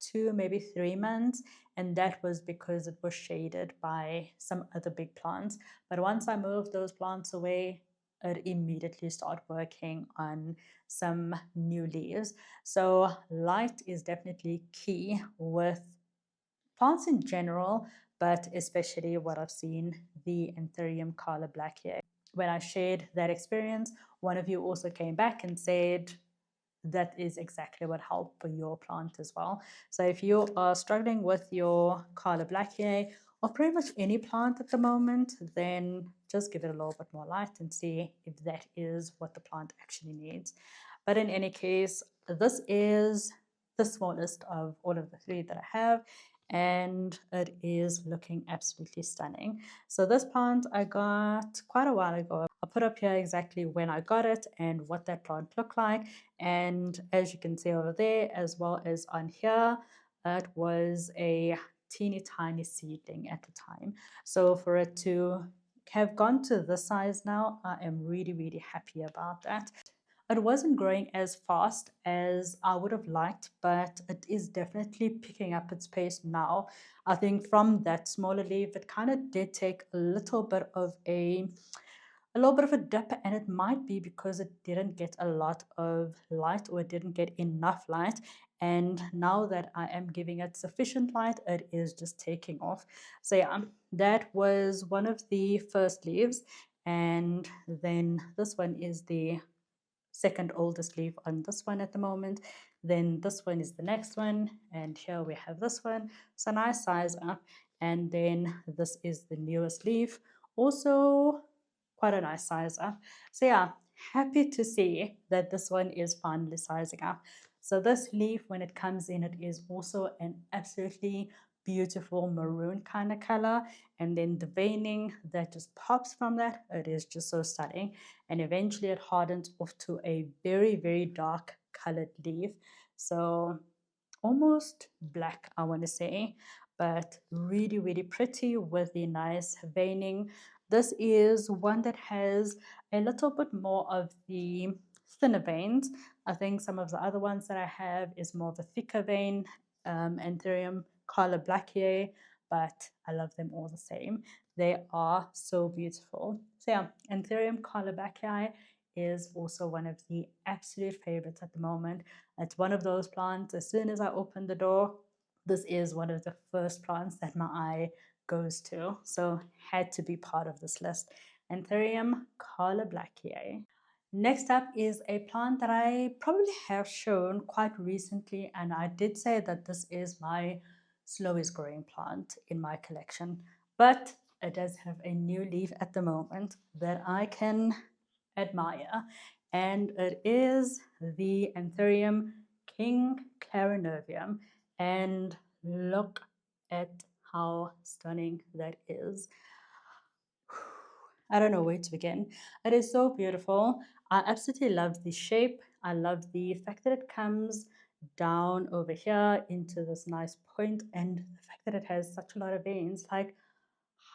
Speaker 1: 2, maybe 3 months, and that was because it was shaded by some other big plants. But once I moved those plants away, it immediately started working on some new leaves. So light is definitely key with plants in general, but especially what I've seen, the Anthurium Carlablackiae. When I shared that experience, one of you also came back and said that is exactly what helped for your plant as well. So if you are struggling with your Carlablackiae or pretty much any plant at the moment, then just give it a little bit more light and see if that is what the plant actually needs. But in any case, this is the smallest of all of the three that I have, and it is looking absolutely stunning. So this plant I got quite a while ago. I'll put up here exactly when I got it and what that plant looked like. And as you can see over there, as well as on here, it was a teeny tiny seedling at the time. So for it to have gone to this size now, I am really, really happy about that. It wasn't growing as fast as I would have liked, but it is definitely picking up its pace now. I think from that smaller leaf, it kind of did take a little bit of a dip, and it might be because it didn't get a lot of light, or it didn't get enough light. And now that I am giving it sufficient light, it is just taking off. So yeah, that was one of the first leaves. And then this one is the second oldest leaf on this one at the moment. Then this one is the next one, and here we have this one. So nice size up. And then this is the newest leaf, also quite a nice size up. So yeah, happy to see that this one is finally sizing up. So this leaf, when it comes in, it is also an absolutely beautiful maroon kind of color, and then the veining that just pops from that, it is just so stunning. And eventually it hardens off to a very, very dark colored leaf, so almost black, I want to say, but really, really pretty with the nice veining. This is one that has a little bit more of the thinner veins. I think some of the other ones that I have is more of a thicker vein, Anthurium Carlablackiae, but I love them all the same. They are so beautiful. So yeah, Anthurium Carlablackiae is also one of the absolute favorites at the moment. It's one of those plants, as soon as I open the door, this is one of the first plants that my eye goes to. So had to be part of this list. Anthurium Carlablackiae. Next up is a plant that I probably have shown quite recently, and I did say that this is my slowest growing plant in my collection, but it does have a new leaf at the moment that I can admire, and it is the Anthurium King Clarinervium. And look at how stunning that is. I don't know where to begin. It is so beautiful. I absolutely love the shape. I love the fact that it comes down over here into this nice point, and the fact that it has such a lot of veins. Like,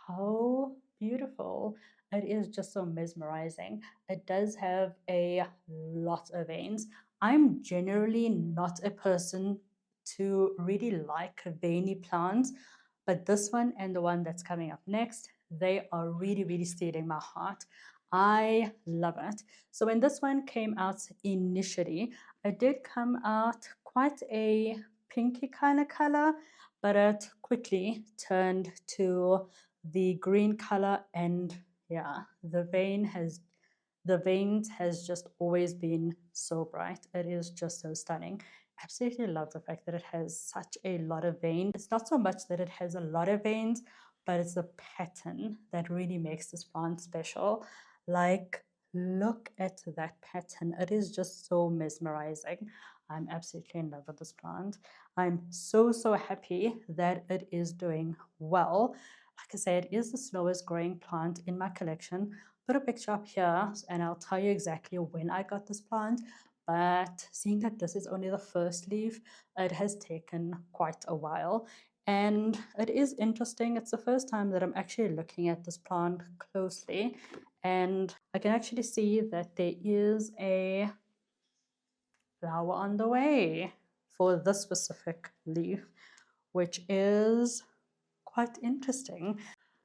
Speaker 1: how beautiful. It is just so mesmerizing. It does have a lot of veins. I'm generally not a person to really like veiny plants, but this one and the one that's coming up next, they are really, really stealing my heart. I love it. So when this one came out initially, it did come out quite a pinky kind of color, but it quickly turned to the green color, and yeah, the veins has just always been so bright. It is just so stunning. Absolutely love the fact that it has such a lot of veins. It's not so much that it has a lot of veins, but it's the pattern that really makes this plant special. Like, look at that pattern. It is just so mesmerizing. I'm absolutely in love with this plant. I'm so, so happy that it is doing well. Like I said, it is the slowest growing plant in my collection. Put a picture up here and I'll tell you exactly when I got this plant. But seeing that this is only the first leaf, it has taken quite a while. And it is interesting. It's the first time that I'm actually looking at this plant closely. And I can actually see that there is a flower on the way for this specific leaf, which is quite interesting.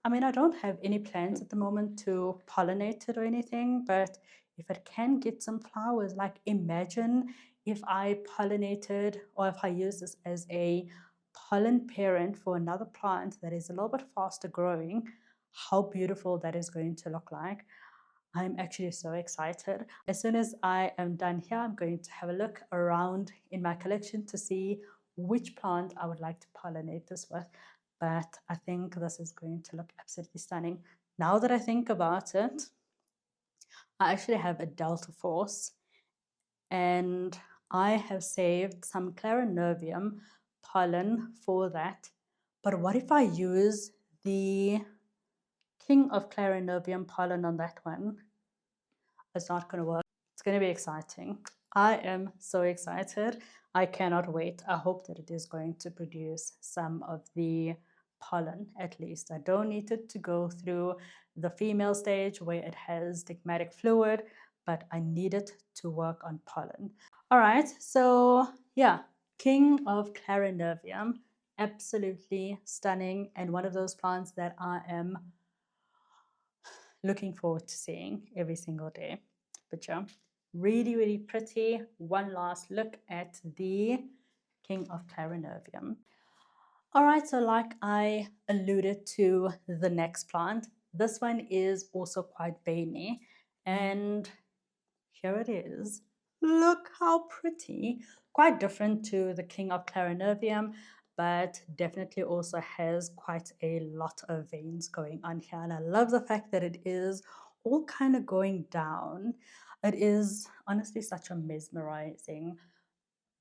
Speaker 1: I mean, I don't have any plans at the moment to pollinate it or anything, but if it can get some flowers, like imagine if I pollinated, or if I use this as a pollen parent for another plant that is a little bit faster growing, how beautiful that is going to look like. I'm actually so excited. As soon as I am done here, I'm going to have a look around in my collection to see which plant I would like to pollinate this with. But I think this is going to look absolutely stunning. Now that I think about it, I actually have a Delta Force, and I have saved some Clarinervium pollen for that. But what if I use the King of Clarinervium pollen on that one? It's not going to work. It's going to be exciting. I am so excited. I cannot wait. I hope that it is going to produce some of the pollen at least. I don't need it to go through the female stage where it has stigmatic fluid, but I need it to work on pollen. All right, so yeah, King of Clarinervium, absolutely stunning, and one of those plants that I am looking forward to seeing every single day. But yeah, really, really pretty. One last look at the King of Clarinervium. All right, so like I alluded to the next plant, this one is also quite veiny, and here it is. Look how pretty. Quite different to the King of Clarinervium, but definitely also has quite a lot of veins going on here. And I love the fact that it is all kind of going down. It is honestly such a mesmerizing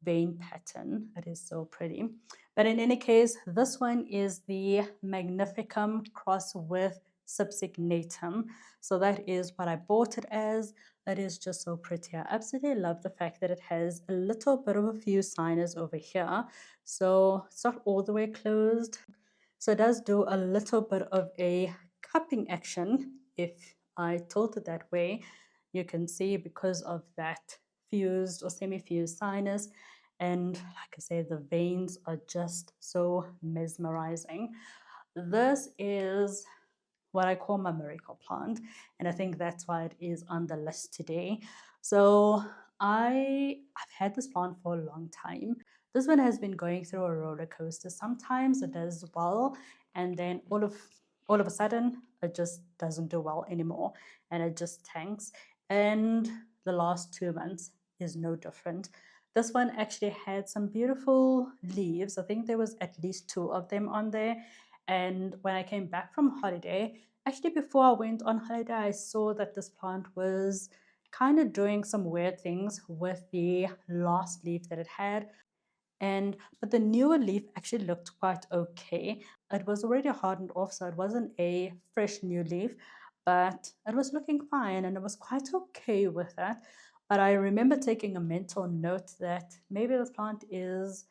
Speaker 1: vein pattern. It is so pretty. But in any case, this one is the Magnificum cross with Subsignatum. So that is what I bought it as. It is just so pretty. I absolutely love the fact that it has a little bit of a few signers over here. So it's not all the way closed. So it does do a little bit of a cupping action. If I tilt it that way, you can see because of that fused or semi-fused sinus. And like I say, the veins are just so mesmerizing. This is what I call my miracle plant, and I think that's why it is on the list today. So I've had this plant for a long time. This one has been going through a roller coaster. Sometimes it does well, and then all of a sudden it just doesn't do well anymore, and it just tanks. And the last 2 months is no different. This one actually had some beautiful leaves. I think there was at least 2 of them on there. And when I came back from holiday, actually before I went on holiday, I saw that this plant was kind of doing some weird things with the last leaf that it had. But the newer leaf actually looked quite okay. It was already hardened off, so it wasn't a fresh new leaf, but it was looking fine and it was quite okay with that. But I remember taking a mental note that maybe this plant is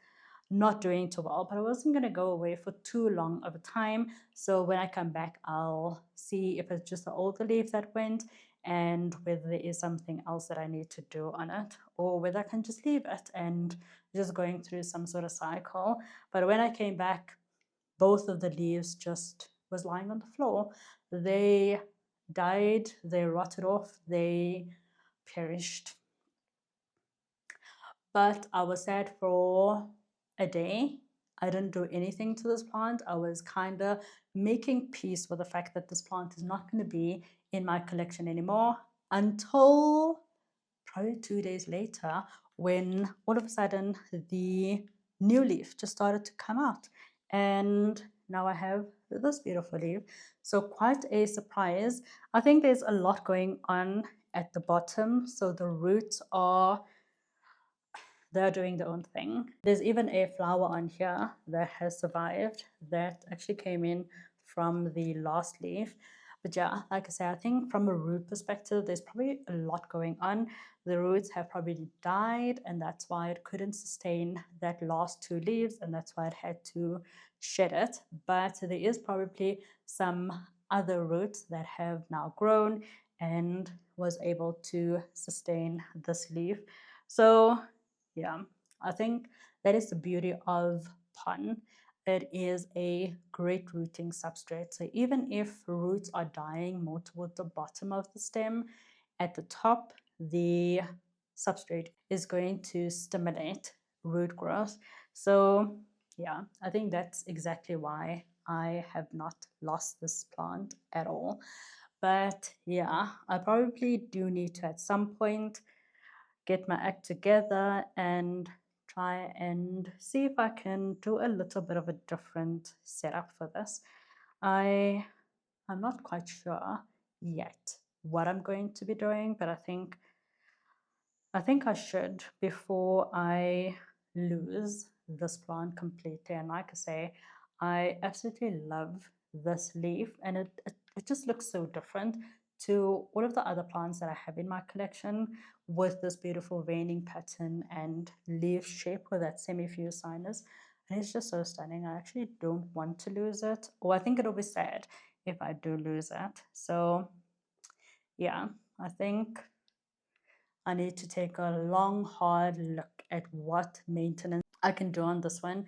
Speaker 1: not doing too well, but I wasn't going to go away for too long of a time. So when I come back, I'll see if it's just the older leaf that went and whether there is something else that I need to do on it, or whether I can just leave it and just going through some sort of cycle. But when I came back, both of the leaves just was lying on the floor. They died, they rotted off, they perished. But I was sad for a day. I didn't do anything to this plant. I was kind of making peace with the fact that this plant is not going to be in my collection anymore until probably 2 days later, when all of a sudden the new leaf just started to come out. And now I have this beautiful leaf. So quite a surprise. I think there's a lot going on at the bottom. So the roots are they're doing their own thing. There's even a flower on here that has survived that actually came in from the last leaf. But yeah, like I said, I think from a root perspective, there's probably a lot going on. The roots have probably died, and that's why it couldn't sustain that last 2 leaves, and that's why it had to shed it. But there is probably some other roots that have now grown and was able to sustain this leaf. So yeah, I think that is the beauty of pun. It is a great rooting substrate. So even if roots are dying more towards the bottom of the stem, at the top, the substrate is going to stimulate root growth. So yeah, I think that's exactly why I have not lost this plant at all. But yeah, I probably do need to at some point get my act together and try and see if I can do a little bit of a different setup for this. I'm not quite sure yet what I'm going to be doing, but I think I should before I lose this plant completely. And like I say, I absolutely love this leaf, and it just looks so different to all of the other plants that I have in my collection with this beautiful veining pattern and leaf shape with that semi-fused sinus. And it's just so stunning. I actually don't want to lose it, or I think it'll be sad if I do lose it. So yeah, I think I need to take a long, hard look at what maintenance I can do on this one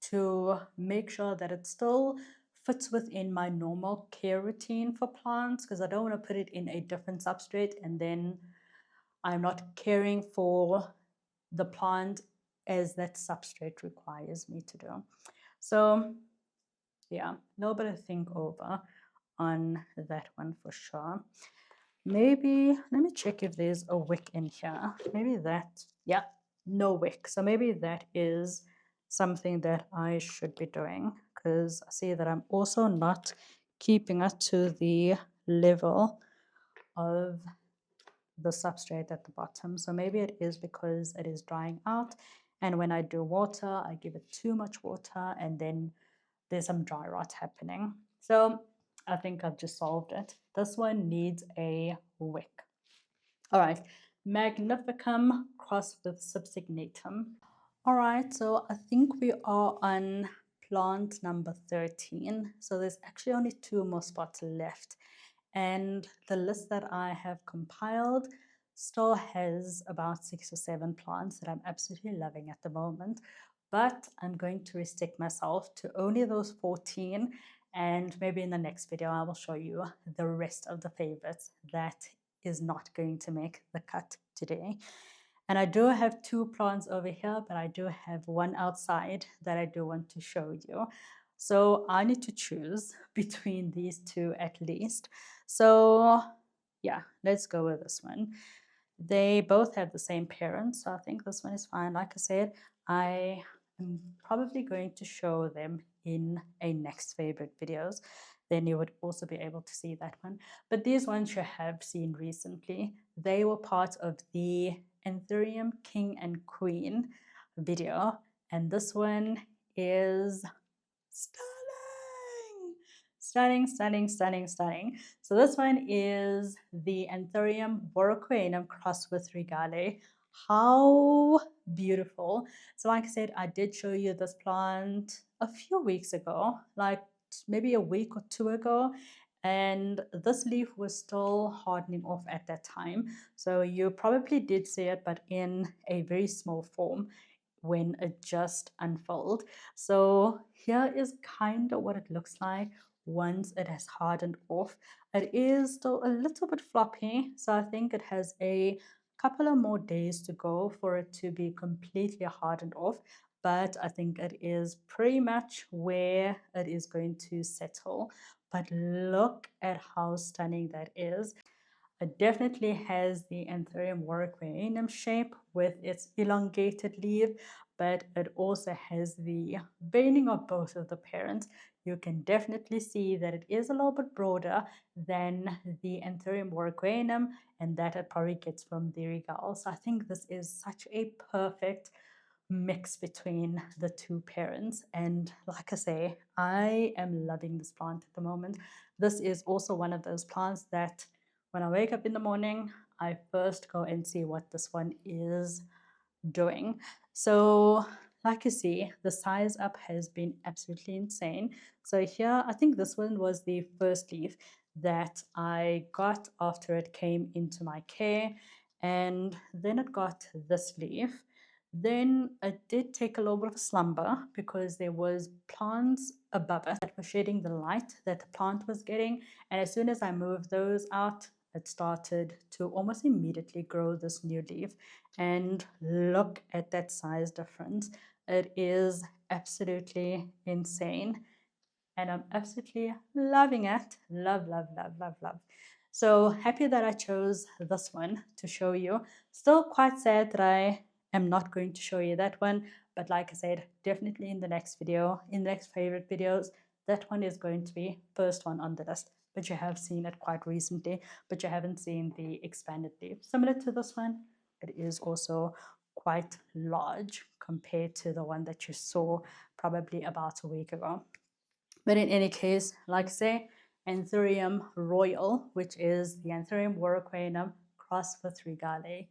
Speaker 1: to make sure that it still fits within my normal care routine for plants, because I don't want to put it in a different substrate and then I'm not caring for the plant as that substrate requires me to do. So yeah, a little bit of think over on that one for sure. Maybe, let me check if there's a wick in here. Maybe that, yeah, no wick. So maybe that is something that I should be doing, because I see that I'm also not keeping it to the level of the substrate at the bottom. So maybe it is because it is drying out, and when I do water, I give it too much water and then there's some dry rot happening. So I think I've just solved it. This one needs a wick. All right, Magnificum crossed with Subsignatum. All right, so I think we are on plant number 13. So there's actually only 2 more spots left. And the list that I have compiled still has about 6 or 7 plants that I'm absolutely loving at the moment. But I'm going to restrict myself to only those 14. And maybe in the next video, I will show you the rest of the favorites that is not going to make the cut today. And I do have 2 plants over here, but I do have one outside that I do want to show you. So I need to choose between these 2 at least. So yeah, let's go with this one. They both have the same parents, so I think this one is fine. Like I said, I am probably going to show them in a next favorite videos. Then you would also be able to see that one. But these ones you have seen recently. They were part of the Anthurium King and Queen video. And this one is stunning, stunning, stunning, stunning. So this one is the Anthurium Warocqueanum crossed with Regale. How beautiful. So like I said, I did show you this plant a few weeks ago, like maybe a week or 2 ago, and this leaf was still hardening off at that time. So you probably did see it, but in a very small form when it just unfold. So here is kind of what it looks like once it has hardened off. It is still a little bit floppy, so I think it has a couple of more days to go for it to be completely hardened off, but I think it is pretty much where it is going to settle. But look at how stunning that is. It definitely has the Anthurium Warocqueanum shape with its elongated leaf, but it also has the veining of both of the parents. You can definitely see that it is a little bit broader than the Anthurium Warocqueanum, and that it probably gets from the Regale. So I think this is such a perfect mix between the 2 parents, and like I say, I am loving this plant at the moment. This is also one of those plants that when I wake up in the morning, I first go and see what this one is doing. So like you see, the size up has been absolutely insane. So here, I think this one was the first leaf that I got after it came into my care, and then it got this leaf. Then it did take a little bit of a slumber because there was plants above it that were shedding the light that the plant was getting, and as soon as I moved those out, it started to almost immediately grow this new leaf. And look at that size difference. It is absolutely insane, and I'm absolutely loving it. Love, love, love, love, love. So happy that I chose this one to show you. Still quite sad that I am not going to show you that one, but like I said, definitely in the next video, in the next favorite videos, that one is going to be first one on the list. But you have seen it quite recently, but you haven't seen the expanded leaf. Similar to this one, it is also quite large compared to the one that you saw probably about a week ago. But in any case, like I say, Anthurium royal, which is the Anthurium Warocqueanum crossed with Regale,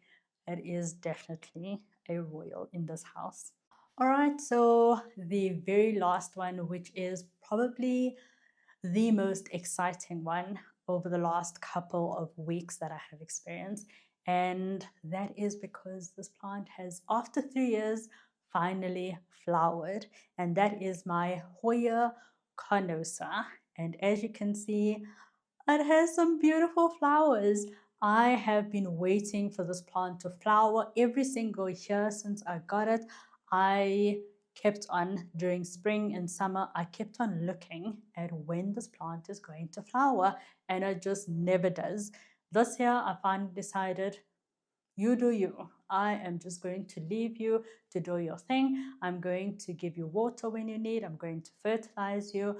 Speaker 1: it is definitely a royal in this house. All right, so the very last one, which is probably the most exciting one over the last couple of weeks that I have experienced, And that is because this plant has, after 3 years, finally flowered. And that is my Hoya Carnosa. And as you can see, it has some beautiful flowers. I have been waiting for this plant to flower every single year since I got it. I kept on, during spring and summer, I kept on looking at when this plant is going to flower, and it just never does. This year, I finally decided, you do you. I am just going to leave you to do your thing. I'm going to give you water when you need. I'm going to fertilize you,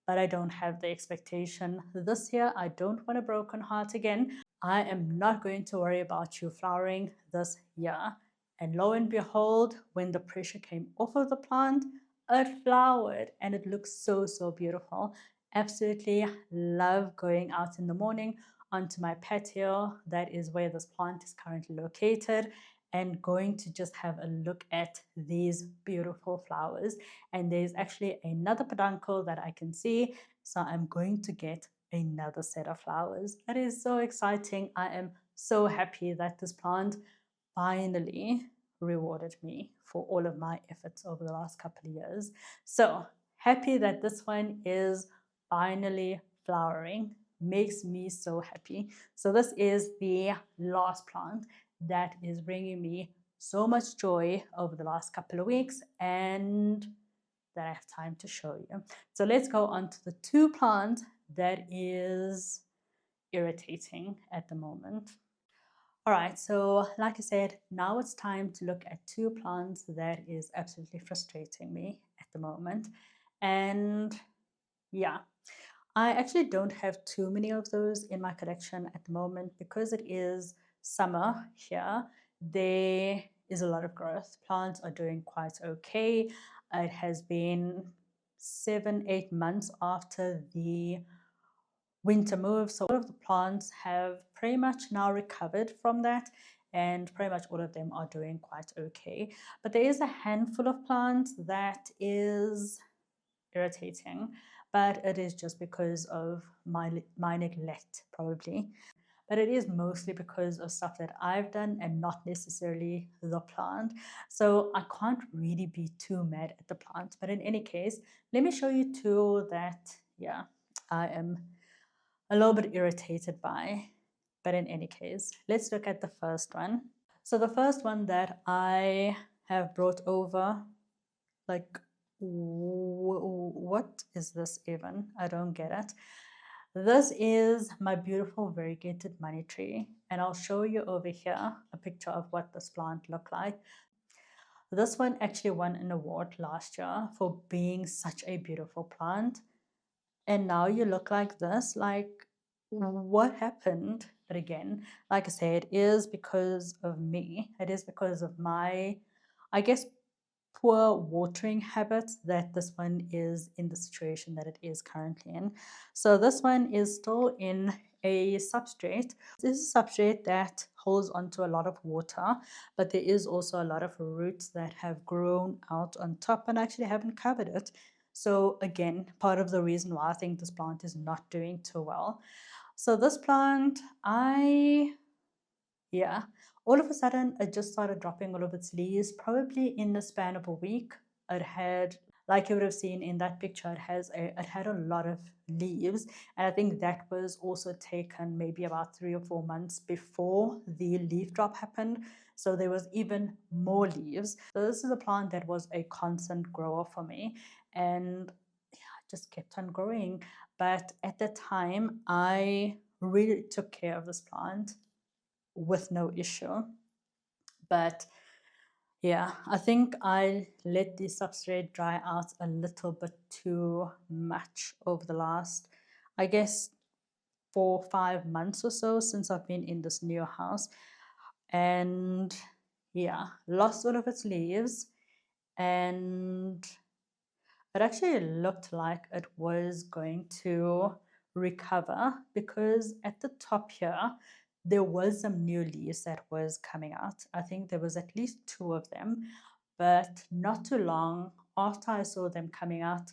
Speaker 1: but I don't have the expectation this year. I don't want a broken heart again. I am not going to worry about you flowering this year. And lo and behold, when the pressure came off of the plant, it flowered and it looks so, so beautiful. Absolutely love going out in the morning onto my patio. That is where this plant is currently located, and going to just have a look at these beautiful flowers. And there's actually another peduncle that I can see, so I'm going to get another set of flowers. That is so exciting. I am so happy that this plant finally rewarded me for all of my efforts over the last couple of years. So happy that this one is finally flowering. Makes me so happy. So this is the last plant that is bringing me so much joy over the last couple of weeks, and that I have time to show you. So let's go on to the 2 plants that is irritating at the moment. All right, so like I said, now it's time to look at 2 plants that is absolutely frustrating me at the moment. And yeah, I actually don't have too many of those in my collection at the moment because it is summer here. There is a lot of growth. Plants are doing quite okay. It has been 7-8 months after the winter move, so all of the plants have pretty much now recovered from that, and pretty much all of them are doing quite okay. But there is a handful of plants that is irritating, but it is just because of my neglect probably. But it is mostly because of stuff that I've done and not necessarily the plant. So I can't really be too mad at the plant. But in any case, let me show you 2 that, yeah, I am a little bit irritated by. But in any case, let's look at the first one. So the first one that I have brought over, like, what is this even? I don't get it. This is my beautiful variegated money tree, and I'll show you over here a picture of what this plant looked like. This one actually won an award last year for being such a beautiful plant, and now you look like this. Like, what happened? But again, like I said, it is because of me. It is because of my, I guess, poor watering habits that this one is in the situation that it is currently in. So this one is still in a substrate. This is a substrate that holds onto a lot of water, but there is also a lot of roots that have grown out on top and actually haven't covered it. So again, part of the reason why I think this plant is not doing too well. So this plant, yeah, all of a sudden it just started dropping all of its leaves, probably in the span of a week. It had, like you would have seen in that picture, it had a lot of leaves, and I think that was also taken maybe about 3 or 4 months before the leaf drop happened. So there was even more leaves. So this is a plant that was a constant grower for me, and yeah, just kept on growing. But at the time, I really took care of this plant with no issue. But yeah, I think I let the substrate dry out a little bit too much over the last, I guess, 4 or 5 months or so since I've been in this new house. And yeah, lost all of its leaves, and it actually looked like it was going to recover because at the top here, there was some new leaves that was coming out. I think there was at least 2 of them, but not too long after I saw them coming out,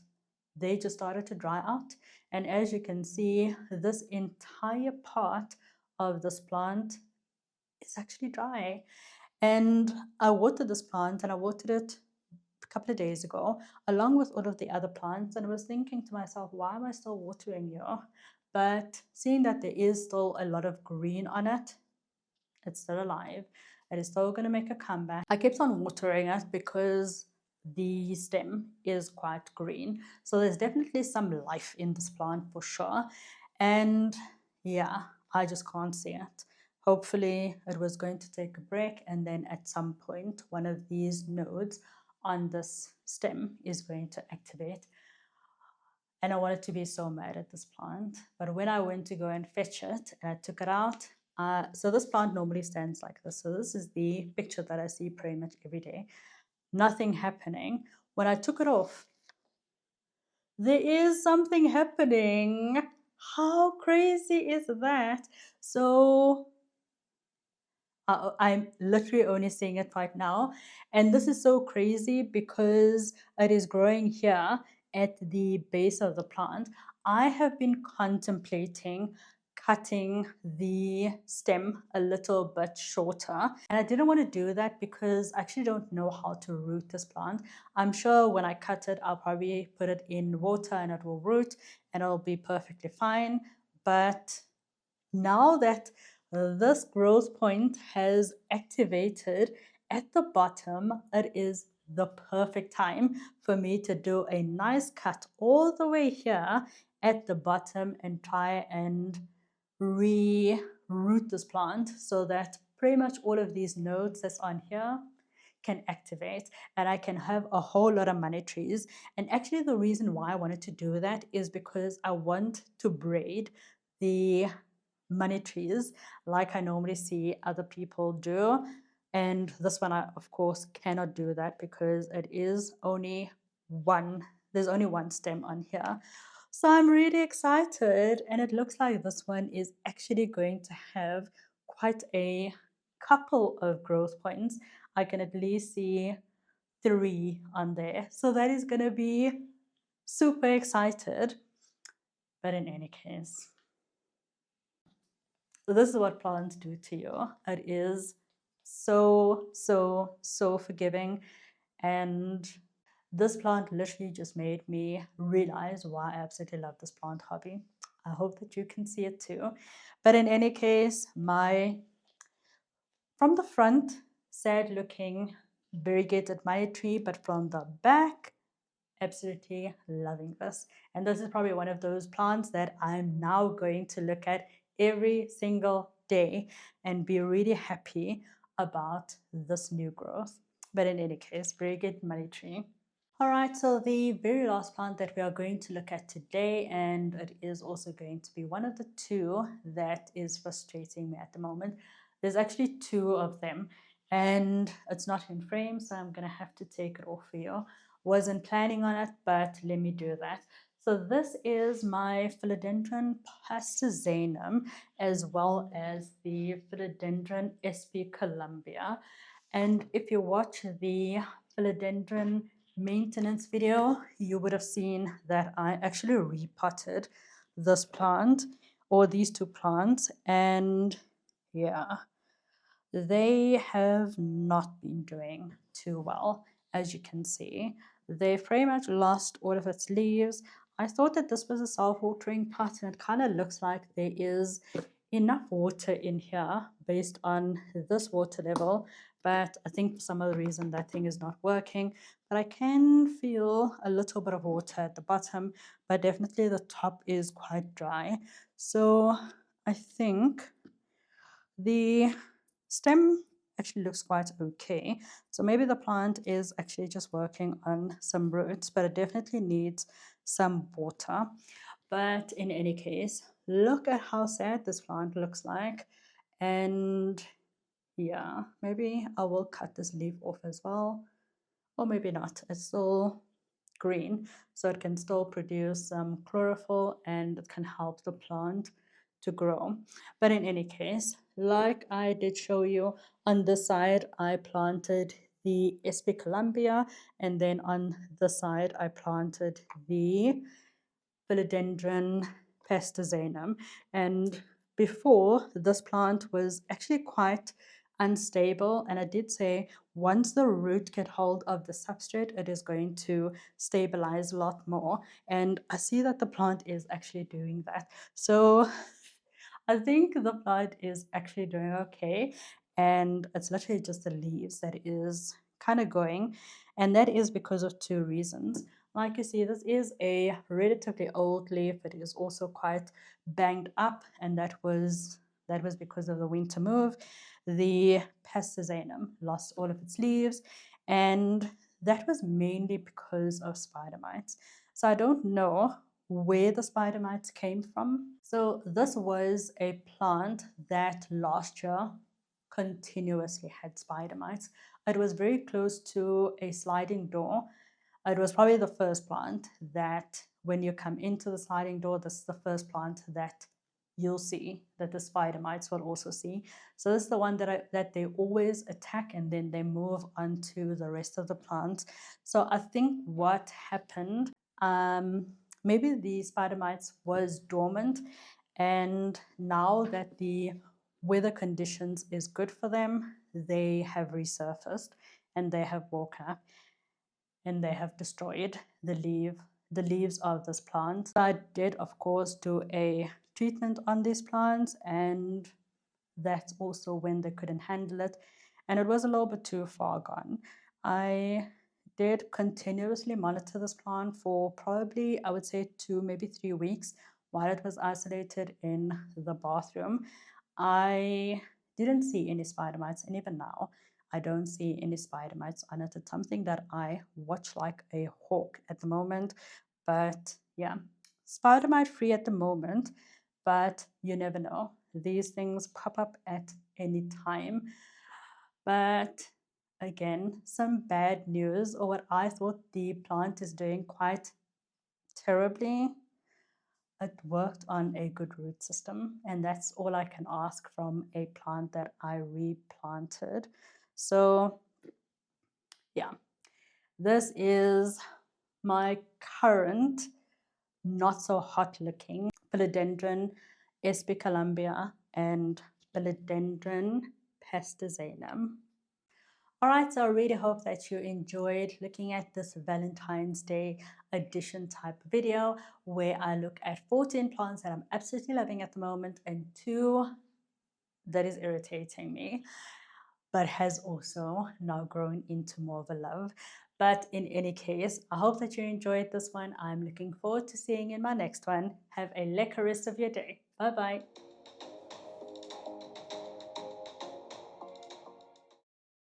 Speaker 1: they just started to dry out. And as you can see, this entire part of this plant is actually dry. And I watered this plant, and I watered it a couple of days ago, along with all of the other plants. And I was thinking to myself, why am I still watering you? But seeing that there is still a lot of green on it, it's still alive. It is still going to make a comeback. I kept on watering it because the stem is quite green. So there's definitely some life in this plant for sure. And yeah, I just can't see it. Hopefully it was going to take a break, and then at some point one of these nodes on this stem is going to activate. And I wanted to be so mad at this plant. But when I went to go and fetch it and I took it out, so this plant normally stands like this. So this is the picture that I see pretty much every day. Nothing happening. When I took it off, there is something happening. How crazy is that? So I'm literally only seeing it right now. And this is so crazy because it is growing here at the base of the plant. I have been contemplating cutting the stem a little bit shorter. And I didn't want to do that because I actually don't know how to root this plant. I'm sure when I cut it, I'll probably put it in water and it will root and it'll be perfectly fine. But now that this growth point has activated at the bottom, it is the perfect time for me to do a nice cut all the way here at the bottom and try and re-root this plant so that pretty much all of these nodes that's on here can activate and I can have a whole lot of money trees. And actually the reason why I wanted to do that is because I want to braid the money trees like I normally see other people do. And this one I of course cannot do that because it is only one, there's only one stem on here. So I'm really excited, and it looks like this one is actually going to have quite a couple of growth points. I can at least see 3 on there. So that is going to be super excited. But in any case, this is what plants do to you. It is so forgiving. And this plant literally just made me realize why I absolutely love this plant hobby. I hope that you can see it too. But in any case, from the front, sad looking variegated money tree, but from the back, absolutely loving this. And this is probably one of those plants that I'm now going to look at every single day and be really happy about this new growth. But in any case, very good money tree. All right, so the very last plant that we are going to look at today, and it is also going to be one of the 2 that is frustrating me at the moment. There's actually 2 of them, and it's not in frame, so I'm gonna have to take it off for you. Wasn't planning on it, but let me do that. So this is my Philodendron Pastazanum, as well as the Philodendron SP Colombia. And if you watch the Philodendron maintenance video, you would have seen that I actually repotted this plant, or these 2 plants, and yeah, they have not been doing too well. As you can see, they've pretty much lost all of its leaves. I thought that this was a self-watering pot, and it kind of looks like there is enough water in here based on this water level, but I think for some other reason that thing is not working. But I can feel a little bit of water at the bottom, but definitely the top is quite dry. So I think the stem actually looks quite okay. So maybe the plant is actually just working on some roots, but it definitely needs some water. But in any case, look at how sad this plant looks like. And yeah, maybe I will cut this leaf off as well. Or maybe not. It's still green, so it can still produce some chlorophyll and it can help the plant to grow. But in any case, like I did show you, on this side I planted the SP Colombia, and then on the side I planted the Philodendron Pastazanum. And before, this plant was actually quite unstable, and I did say once the root get hold of the substrate, it is going to stabilize a lot more, and I see that the plant is actually doing that. So I think the plant is actually doing okay, and it's literally just the leaves that is kind of going, and that is because of two reasons. Like you see, this is a relatively old leaf. It is also quite banged up, and that was because of the winter move. The Pastazanum lost all of its leaves, and that was mainly because of spider mites. So I don't know where the spider mites came from. So this was a plant that last year continuously had spider mites. It was very close to a sliding door. It was probably the first plant that when you come into the sliding door, this is the first plant that you'll see, that the spider mites will also see. So this is the one that they always attack, and then they move on to the rest of the plant. So I think what happened, maybe the spider mites was dormant, and now that the weather conditions is good for them, they have resurfaced and they have woken up and they have destroyed the leaves of this plant. I did, of course, do a treatment on these plants, and that's also when they couldn't handle it, and it was a little bit too far gone. I did continuously monitor this plant for probably, I would say, 2, maybe 3 weeks while it was isolated in the bathroom. I didn't see any spider mites, and even now I don't see any spider mites on it. It's something that I watch like a hawk at the moment. But yeah, spider mite free at the moment, but you never know. These things pop up at any time. But again, some bad news, or what I thought the plant is doing quite terribly. It worked on a good root system, and that's all I can ask from a plant that I replanted. So yeah, this is my current not so hot looking Philodendron Colombia and Philodendron Pastazanum. Alright, so I really hope that you enjoyed looking at this Valentine's Day edition type video where I look at 14 plants that I'm absolutely loving at the moment and 2 that is irritating me, but has also now grown into more of a love. But in any case, I hope that you enjoyed this one. I'm looking forward to seeing you in my next one. Have a lekker rest of your day. Bye bye.